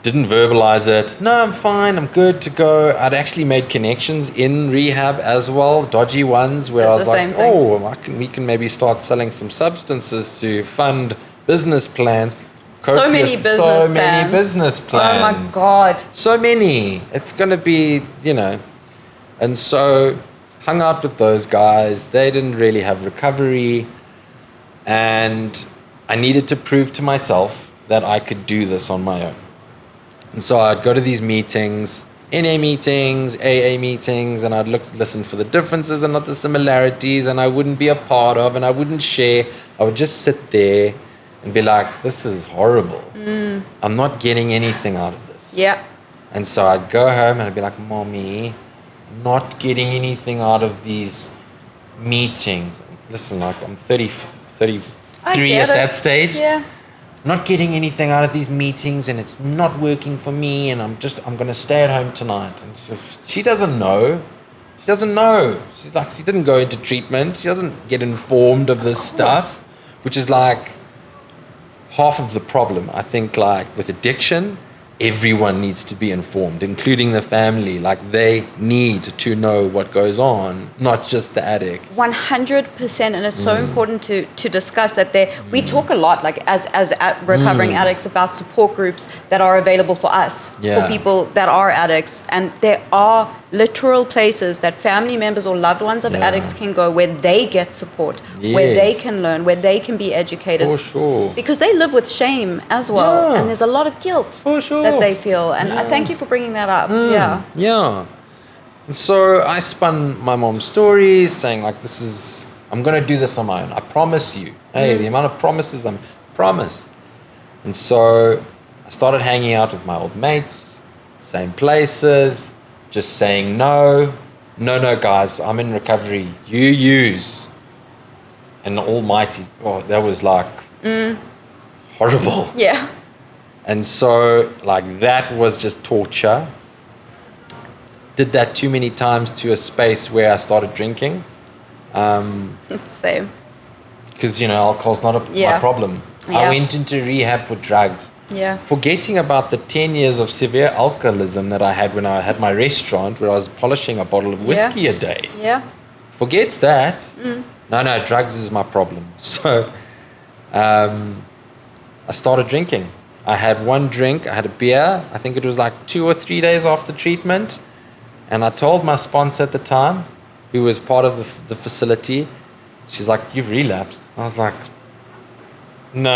S2: Didn't verbalize it. No, I'm fine. I'm good to go. I'd actually made connections in rehab as well, dodgy ones, where I was like, we can maybe start selling some substances to fund business plans.
S1: So many business plans. Oh my God.
S2: So many. It's going to be, And so hung out with those guys. They didn't really have recovery. And I needed to prove to myself that I could do this on my own. And so I'd go to these meetings, NA meetings, AA meetings, and I'd listen for the differences and not the similarities, and I wouldn't be a part of, and I wouldn't share. I would just sit there and be like, this is horrible. I'm not getting anything out of this.
S1: Yeah.
S2: And so I'd go home and I'd be like, Mommy, I'm not getting anything out of these meetings. Listen, like I'm 33 at that stage.
S1: Yeah.
S2: Not getting anything out of these meetings, and it's not working for me, and I'm going to stay at home tonight. And she doesn't know. She doesn't know. She's like, she didn't go into treatment. She doesn't get informed of this stuff, which is like half of the problem. I think like with addiction, everyone needs to be informed, including the family. Like they need to know what goes on, not just the addict.
S1: 100%, and it's so important to discuss that. We talk a lot, like as recovering addicts, about support groups that are available for us, for people that are addicts, and there are literal places that family members or loved ones of addicts can go where they get support, where they can learn, where they can be educated.
S2: For sure.
S1: Because they live with shame as well, and there's a lot of guilt that they feel. And I thank you for bringing that up.
S2: Yeah. And so I spun my mom's stories saying like, I'm going to do this on my own. I promise you. Hey, the amount of promises promise. And so I started hanging out with my old mates, same places, just saying no, guys, I'm in recovery. You use. And the almighty, God, that was like horrible.
S1: Yeah.
S2: And so like that was just torture. Did that too many times to a space where I started drinking.
S1: Same.
S2: Because, alcohol's not my problem. I went into rehab for drugs.
S1: Yeah.
S2: Forgetting about the 10 years of severe alcoholism that I had when I had my restaurant where I was polishing a bottle of whiskey a day.
S1: Yeah.
S2: Forgets that. No, drugs is my problem. So I started drinking. I had one drink. I had a beer. I think it was like 2 or 3 days after treatment. And I told my sponsor at the time, who was part of the facility, she's like, you've relapsed. I was like, no.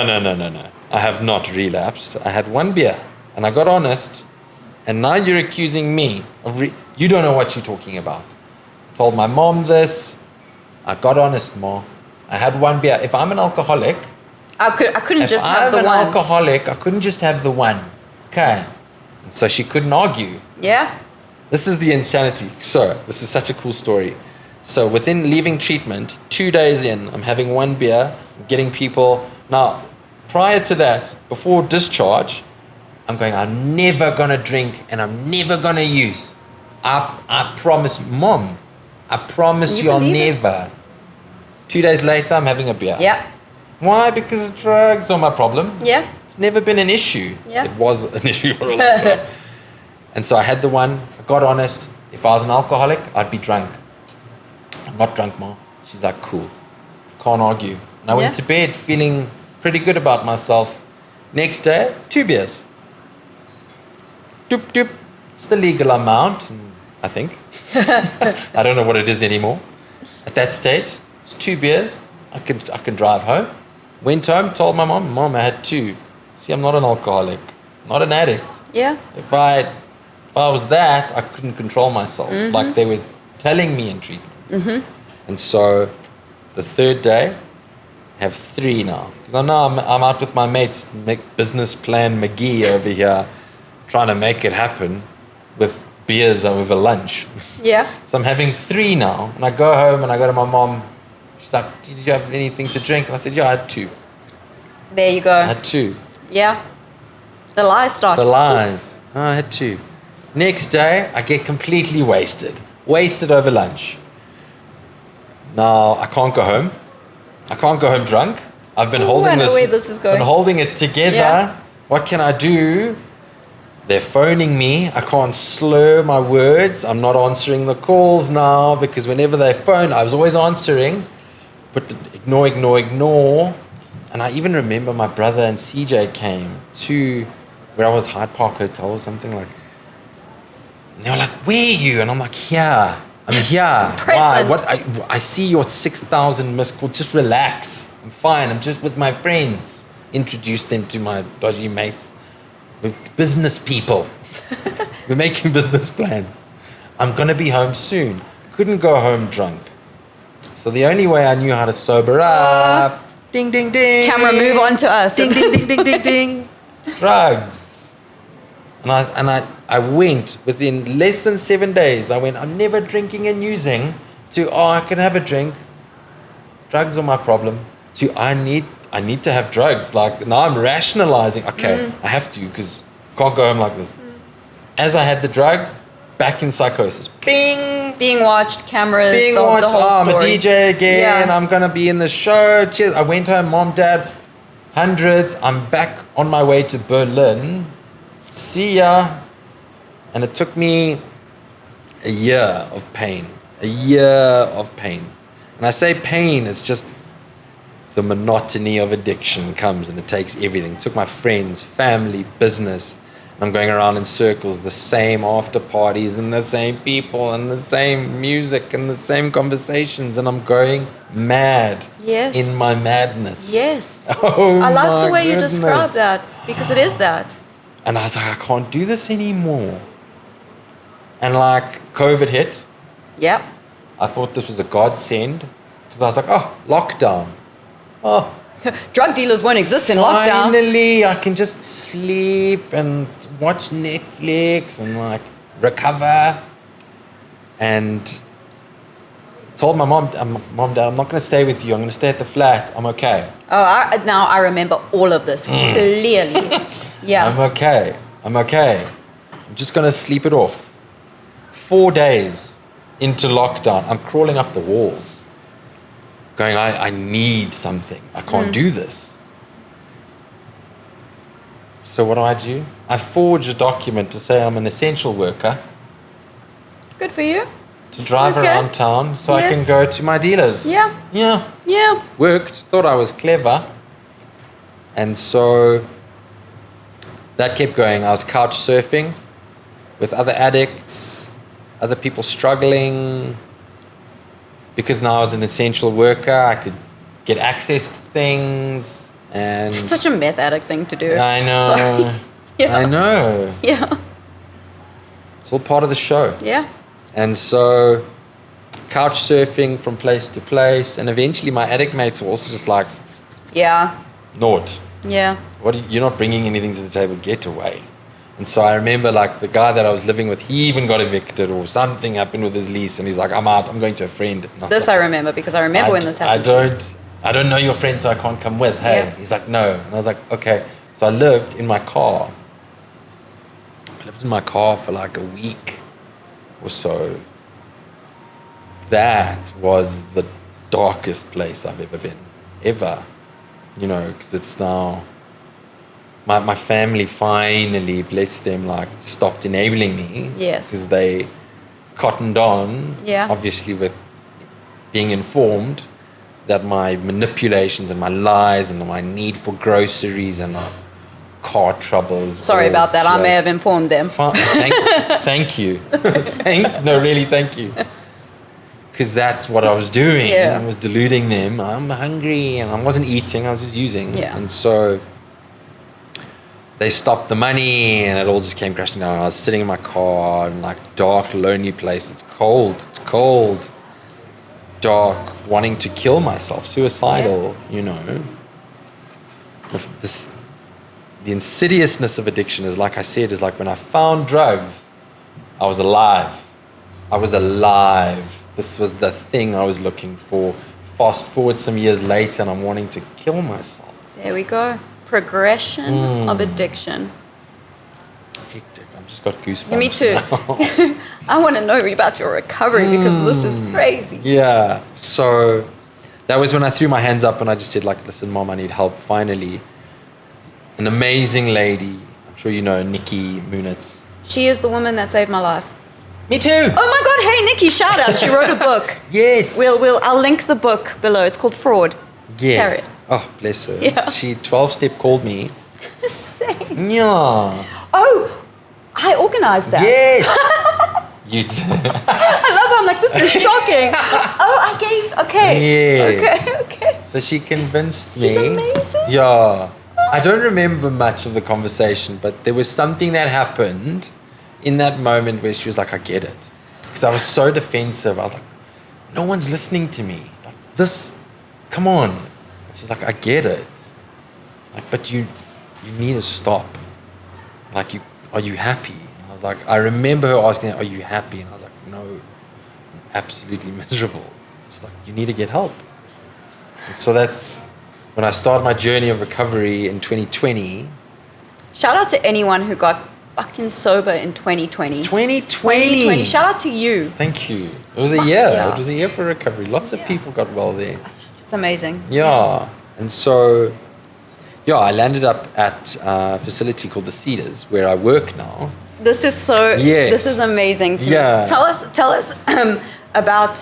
S2: I have not relapsed. I had one beer and I got honest. And now you're accusing me of you don't know what you're talking about. Told my mom this. I got honest, Ma. I had one beer. If I'm an alcoholic,
S1: I couldn't just have the one.
S2: If I'm an alcoholic, I couldn't just have the one. Okay. And so she couldn't argue.
S1: Yeah.
S2: This is the insanity. So this is such a cool story. So within leaving treatment, 2 days in, I'm having one beer, I'm getting people. Now, prior to that, before discharge, I'm going, I'm never going to drink and I'm never going to use. I promise you, Mom, I promise you I'll never. 2 days later, I'm having a beer.
S1: Yeah.
S2: Why? Because drugs are my problem.
S1: Yeah.
S2: It's never been an issue.
S1: Yeah.
S2: It was an issue for a long time. And so I had the one, I got honest. If I was an alcoholic, I'd be drunk. I'm not drunk, Ma. She's like, cool. Can't argue. And I went to bed feeling pretty good about myself. Next day, 2 beers. Doop, doop. It's the legal amount, I think. I don't know what it is anymore. At that stage, it's 2 beers. I can drive home. Went home, told my mom, I had 2. See, I'm not an alcoholic, not an addict.
S1: Yeah.
S2: If I was that, I couldn't control myself. Like they were telling me in treatment. And so the 3rd day, I have 3 now. Because I know I'm out with my mates, make business plan McGee over here, trying to make it happen with beers over lunch.
S1: Yeah.
S2: So I'm having 3 now. And I go home and I go to my mom. She's like, did you have anything to drink? And I said, yeah, I had 2.
S1: There you go.
S2: I had 2.
S1: Yeah. The lies start.
S2: The lies. Oh, I had 2. Next day, I get completely wasted. Wasted over lunch. Now I can't go home. I can't go home drunk. I've been holding
S1: I know where this is going.
S2: Been holding it together.
S1: Yeah.
S2: What can I do? They're phoning me. I can't slur my words. I'm not answering the calls now because whenever they phone, I was always answering. But ignore. And I even remember my brother and CJ came to where I was, Hyde Park Hotel or something like. And they were like, "Where are you?" And I'm like, "Here. I'm here." Why? What? I see your 6,000 missed calls. Just relax. I'm fine. I'm just with my friends. Introduced them to my dodgy mates. We're business people. We're making business plans. I'm going to be home soon. Couldn't go home drunk. So the only way I knew how to sober up, ding, ding, ding.
S1: Camera, move on to us.
S2: Ding, ding, ding, ding, ding, ding. Drugs. And I went within less than 7 days. I went, I'm never drinking and using, to, I can have a drink. Drugs are my problem. To, I need to have drugs. Like, now I'm rationalizing, okay, I have to because can't go home like this. As I had the drugs, back in psychosis. Bing!
S1: Being watched, cameras,
S2: Being
S1: the
S2: watched,
S1: whole
S2: I'm a
S1: story.
S2: DJ again,
S1: Yeah.
S2: I'm going to be in the show. Cheers. I went home, mom, dad, hundreds. I'm back on my way to Berlin. See ya. And it took me a year of pain. A year of pain. And I say pain, it's just the monotony of addiction comes and it takes everything. It took my friends, family, business. I'm going around in circles, the same after parties and the same people and the same music and the same conversations, and I'm going mad.
S1: Yes.
S2: In my madness.
S1: Yes.
S2: Oh,
S1: I like
S2: my
S1: the way you
S2: goodness.
S1: describe that because it is that.
S2: And I was like, I can't do this anymore. And like COVID hit.
S1: Yep.
S2: I thought this was a godsend because I was like, oh, lockdown. Oh,
S1: Drug dealers won't exist in lockdown.
S2: finally, I can just sleep and watch Netflix and like recover. And told my mom, Dad, I'm not going to stay with you. I'm going to stay at the flat. I'm okay.
S1: Oh, now I remember all of this clearly. Yeah.
S2: I'm okay. I'm just going to sleep it off. 4 days into lockdown, I'm crawling up the walls. Going, I need something. I can't do this. So what do? I forge a document to say I'm an essential worker
S1: Good for you.
S2: to drive
S1: Okay.
S2: around town so I
S1: Yes.
S2: can go to my dealers.
S1: Yeah.
S2: Yeah.
S1: Yeah.
S2: Worked. Thought I was clever. And so that kept going. I was couch surfing with other addicts, other people struggling. Because now I was an essential worker, I could get access to things, and
S1: It's such a meth addict thing to do.
S2: I know,
S1: Sorry. Yeah.
S2: I know.
S1: Yeah.
S2: It's all part of the show.
S1: Yeah.
S2: And so, couch surfing from place to place, and eventually my addict mates were also just like,
S1: Yeah.
S2: "Naught,
S1: Yeah.
S2: you're not bringing anything to the table. Get away." And so I remember like the guy that I was living with, he even got evicted or something happened with his lease, and he's like, "I'm out. I'm going to a friend." And I was
S1: This
S2: like,
S1: I remember because I remember when this happened.
S2: I don't know your friend, so I can't come with. Hey,
S1: Yeah.
S2: he's like, no. And I was like, okay. So I lived in my car. I lived in my car for like a week or so. That was the darkest place I've ever been, ever. You know, because it's now, my family finally, bless them, like stopped enabling me.
S1: Yes.
S2: Because they cottoned on,
S1: Yeah.
S2: obviously with being informed that my manipulations and my lies and my need for groceries and my car troubles.
S1: Sorry about that. I may have informed them.
S2: Thank you. Thank you. Because that's what I was doing.
S1: Yeah.
S2: I was deluding them. I'm hungry, and I wasn't eating. I was just using.
S1: Yeah.
S2: And so they stopped the money, and it all just came crashing down. I was sitting in my car in like dark, lonely place. It's cold. Dark, wanting to kill myself, suicidal, you know. The insidiousness of addiction is, like I said, is like when I found drugs, I was alive. This was the thing I was looking for. Fast forward some years later, and I'm wanting to kill myself.
S1: There we go. Progression of addiction.
S2: Hectic. I'm I've just got goosebumps.
S1: Me too.
S2: Now.
S1: I want to know about your recovery because this is crazy.
S2: Yeah. So that was when I threw my hands up and I just said, like, listen, Mom, I need help. Finally, an amazing lady. I'm sure you know Nikki Munitz.
S1: She is the woman that saved my life.
S2: Me too.
S1: Oh my God! Hey, Nikki! Shout out. She wrote a book.
S2: Yes.
S1: I'll link the book below. It's called Fraud.
S2: Yes.
S1: Carry it.
S2: Oh, bless her.
S1: Yeah.
S2: She 12-step called me.
S1: Same.
S2: Yeah.
S1: Oh, I organized that.
S2: Yes. You too.
S1: I love how I'm like, this is shocking. Okay.
S2: Yes.
S1: Okay.
S2: So she convinced me.
S1: She's amazing.
S2: Yeah. I don't remember much of the conversation, but there was something that happened in that moment where she was like, I get it. Because I was so defensive. I was like, no one's listening to me. Like, this, come on. She's like, I get it. Like, but you need to stop. Like, are you happy? And I was like, I remember her asking, are you happy? And I was like, no, I'm absolutely miserable. She's like, you need to get help. And so that's when I started my journey of recovery in 2020.
S1: Shout out to anyone who got fucking sober in 2020.
S2: 2020.
S1: Shout out to you.
S2: Thank you. It was a year.
S1: Yeah.
S2: It was a year for recovery. Lots of people got well there.
S1: It's amazing.
S2: Yeah. And so, yeah, I landed up at a facility called the Cedars, where I work now.
S1: This is amazing to me. Tell us about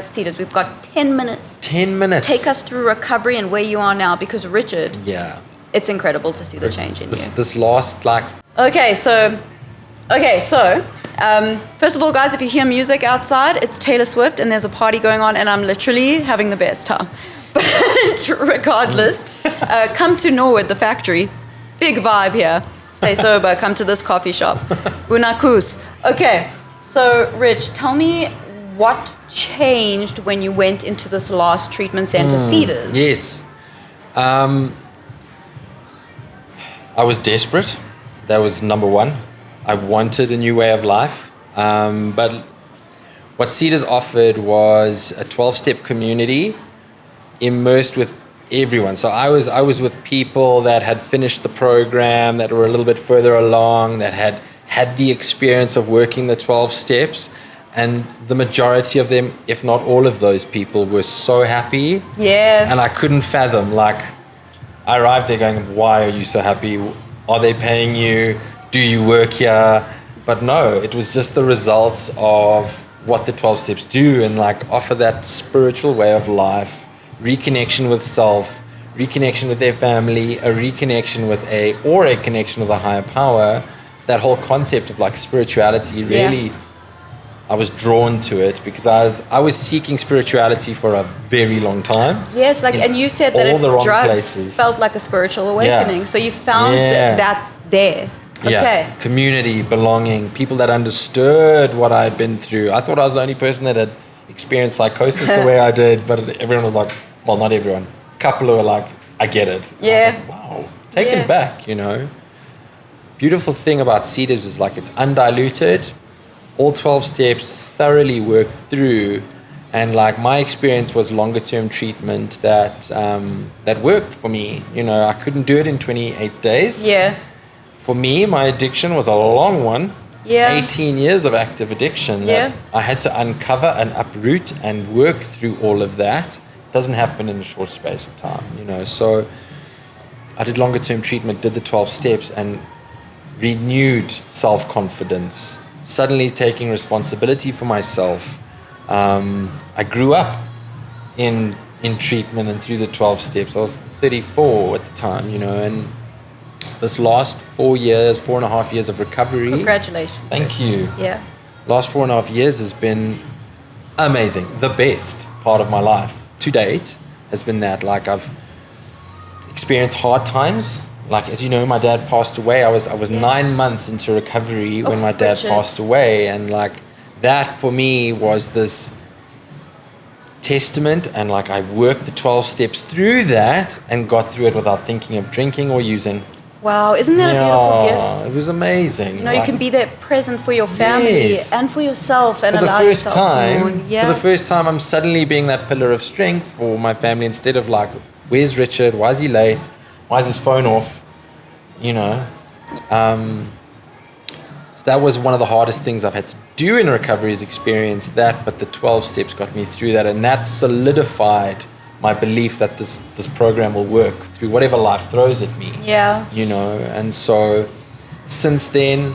S1: Cedars. We've got 10 minutes.
S2: 10 minutes.
S1: Take us through recovery and where you are now, because Richard,
S2: yeah,
S1: it's incredible to see the change in you.
S2: This last, like...
S1: Okay, so, first of all, guys, if you hear music outside, it's Taylor Swift and there's a party going on and I'm literally having the best time. But regardless, come to Norwood, the factory. Big vibe here. Stay sober, come to this coffee shop. Bunakus. Okay, so Rich, tell me what changed when you went into this last treatment center, Cedars?
S2: Yes. I was desperate. That was number one. I wanted a new way of life. But what Cedars offered was a 12-step community immersed with everyone. So I was with people that had finished the program, that were a little bit further along, that had the experience of working the 12 steps. And the majority of them, if not all of those people, were so happy.
S1: Yeah.
S2: And I couldn't fathom, like, I arrived there going, why are you so happy? Are they paying you? Do you work here? But no, it was just the results of what the 12 steps do and like offer that spiritual way of life, reconnection with self, reconnection with their family, a reconnection with a connection with a higher power. That whole concept of like spirituality really, I was drawn to it because I was seeking spirituality for a very long time.
S1: Yes, like, and you said that drugs
S2: places.
S1: Felt like a spiritual awakening. So you found that there. Okay.
S2: Yeah, community, belonging, people that understood what I'd been through. I thought I was the only person that had experienced psychosis the way I did, but everyone was like, well, not everyone. A couple who were like, I get it.
S1: Yeah.
S2: I was like, wow, taken back, you know. Beautiful thing about Cedars is like it's undiluted. All 12 steps thoroughly worked through, and like my experience was longer term treatment that worked for me. You know, I couldn't do it in 28 days.
S1: Yeah.
S2: For me, my addiction was a long one.
S1: Yeah.
S2: 18 years of active addiction.
S1: Yeah.
S2: I had to uncover and uproot and work through all of that. It doesn't happen in a short space of time, you know. So I did longer term treatment, did the 12 steps, and renewed self-confidence, suddenly taking responsibility for myself. I grew up in treatment and through the 12 steps. I was 34 at the time, you know, and this last 4.5 years of recovery.
S1: Congratulations.
S2: Thank you.
S1: Yeah.
S2: Last 4.5 years has been amazing. The best part of my life to date has been that. Like, I've experienced hard times. Like, as you know, my dad passed away. I was 9 months into recovery when my dad passed away. And like, that for me was this testament, and like I worked the 12 steps through that and got through it without thinking of drinking or using.
S1: Wow, isn't that a beautiful gift?
S2: It was amazing.
S1: You know, you can be there present for your family and for yourself and allow yourself to mourn. Yeah.
S2: For the first time, I'm suddenly being that pillar of strength for my family instead of like, where's Richard? Why is he late? Why is his phone off? You know? So that was one of the hardest things I've had to do in recovery, is experience that. But the 12 steps got me through that, and that solidified my belief that this program will work through whatever life throws at me.
S1: Yeah.
S2: You know, and so since then,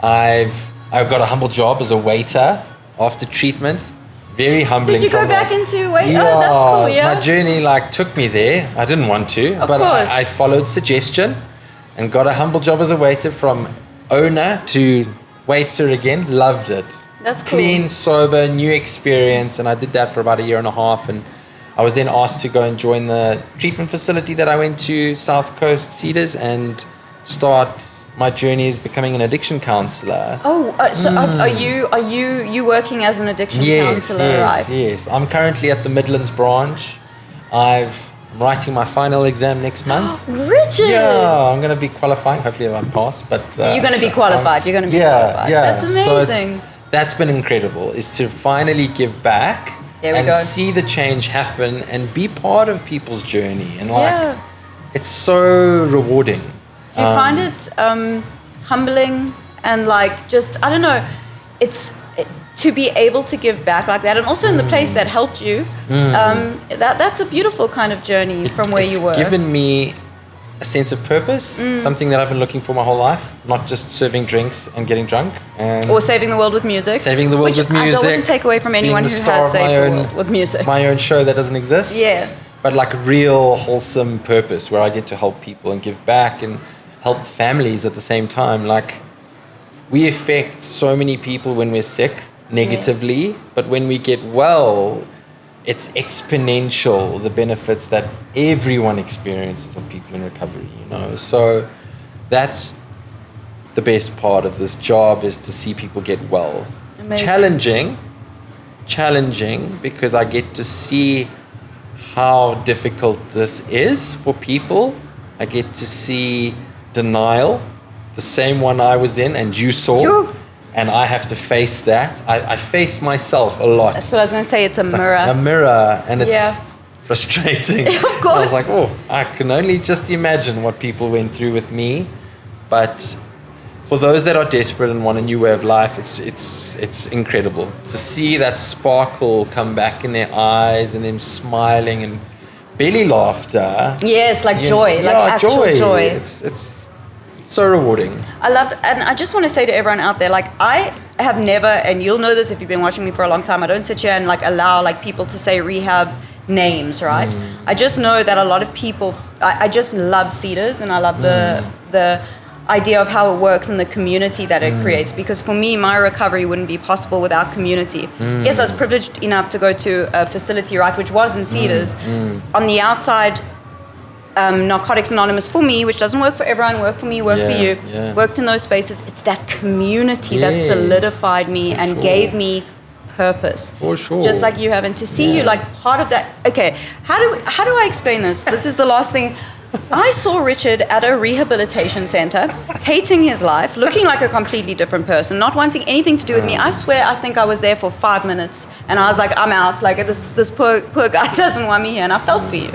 S2: I've got a humble job as a waiter after treatment. Very humbling.
S1: Did you go back into wait? Yeah, oh, that's cool. Yeah.
S2: My journey took me there. I didn't want to, but I followed suggestion and got a humble job as a waiter, from owner to waiter again. Loved it.
S1: That's cool.
S2: Clean, sober, new experience, and I did that for about a year and a half, and I was then asked to go and join the treatment facility that I went to, South Coast Cedars, and start my journey as becoming an addiction counsellor.
S1: Oh, so are you working as an addiction counsellor, right?
S2: Yes. I'm currently at the Midlands branch. I'm writing my final exam next month.
S1: Richard!
S2: Yeah, I'm going to be qualifying. Hopefully I pass. But
S1: you're going to be qualified. You're going to be qualified.
S2: Yeah.
S1: That's amazing.
S2: So that's been incredible, is to finally give back and see the change happen and be part of people's journey. And it's so rewarding.
S1: Do you find it humbling and just, I don't know, to be able to give back like that, and also in the place that helped you, that's a beautiful kind of journey from where you were.
S2: It's given me a sense of purpose, something that I've been looking for my whole life, not just serving drinks and getting drunk.
S1: Or saving the world with music.
S2: Saving the world with music.
S1: I wouldn't take away from anyone who has saved the world with music.
S2: My own show that doesn't exist.
S1: Yeah.
S2: But real wholesome purpose where I get to help people and give back and help families at the same time. We affect so many people when we're sick negatively, but when we get well, it's exponential, the benefits that everyone experiences of people in recovery, So that's the best part of this job, is to see people get well. Amazing. Challenging because I get to see how difficult this is for people. I get to see denial, the same one I was in and you saw. And I have to face that. I face myself a lot.
S1: That's what I was going to say. It's a mirror.
S2: A mirror, and it's frustrating.
S1: Of course.
S2: I was I can only just imagine what people went through with me. But for those that are desperate and want a new way of life, it's incredible to see that sparkle come back in their eyes and them smiling and belly laughter.
S1: Yes, joy, actual joy.
S2: It's so rewarding.
S1: I love, and I just want to say to everyone out there, I have never, and you'll know this if you've been watching me for a long time, I don't sit here and allow people to say rehab names, right? I just know that a lot of people, I just love Cedars, and I love the idea of how it works and the community that it creates, because for me, my recovery wouldn't be possible without community. Yes, I was privileged enough to go to a facility, right, which was in Cedars. On the outside, Narcotics Anonymous for me, which doesn't work for everyone, work for me, work for you, worked in those spaces. It's that community that solidified me and gave me purpose.
S2: For sure.
S1: Just like you have, and to see you part of that. Okay, how do I explain this? This is the last thing. I saw Richard at a rehabilitation centre, hating his life, looking like a completely different person, not wanting anything to do with me. I swear, I think I was there for 5 minutes, and I was like, I'm out. This poor guy doesn't want me here, and I felt for you.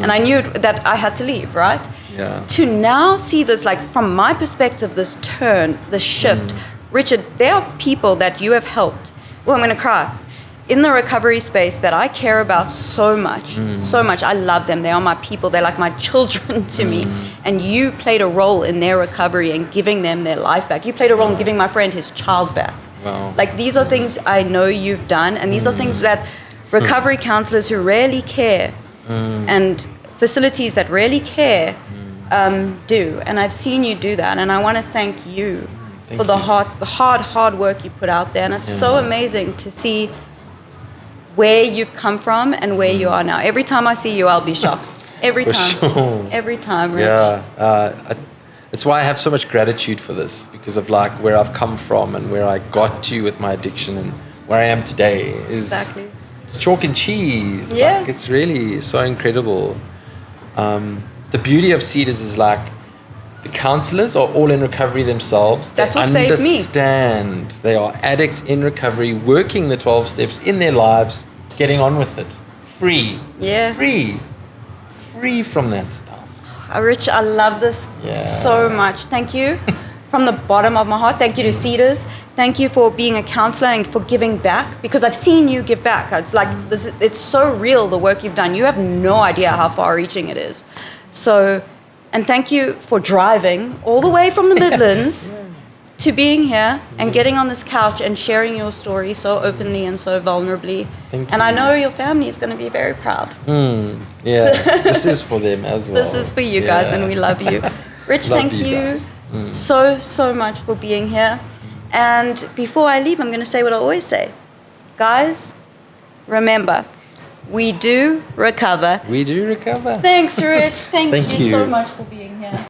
S1: And I knew that I had to leave, right?
S2: Yeah.
S1: To now see this, from my perspective, this turn, this shift. Richard, there are people that you have helped. Oh, I'm going to cry. In the recovery space that I care about so much, so much. I love them. They are my people. They're like my children to me. And you played a role in their recovery and giving them their life back. You played a role in giving my friend his child back.
S2: Wow.
S1: These are things I know you've done, and these are things that recovery counselors who rarely care and facilities that rarely care do. And I've seen you do that, and I want to thank you for the hard work you put out there. And it's so amazing to see where you've come from and where you are now. Every time I see you, I'll be shocked. Every time.
S2: Sure.
S1: Every time, Rich.
S2: Yeah. It's why I have so much gratitude for this, because of where I've come from and where I got to with my addiction, and where I am today it's chalk and cheese.
S1: Yeah.
S2: It's really so incredible. The beauty of Cedars is the counselors are all in recovery themselves.
S1: That's what saved me.
S2: They understand. They are addicts in recovery, working the 12 steps in their lives, getting on with it. Free.
S1: Yeah.
S2: Free from that stuff.
S1: Rich, I love this so much. Thank you from the bottom of my heart, thank you to Cedars. Thank you for being a counselor and for giving back, because I've seen you give back. It's like this. It's so real, the work you've done. You have no idea how far-reaching it is. So, and thank you for driving all the way from the Midlands to being here and getting on this couch and sharing your story so openly and so vulnerably.
S2: Thank you.
S1: And I know your family is going to be very proud.
S2: Yeah, this is for them as well.
S1: This is for you guys, and we love you. Rich,
S2: Love
S1: thank
S2: you
S1: you
S2: guys.
S1: so much for being here. And before I leave, I'm going to say what I always say. Guys, remember, we do recover.
S2: We do recover.
S1: Thanks, Rich. Thank
S2: Thank
S1: you so
S2: you.
S1: much for being here.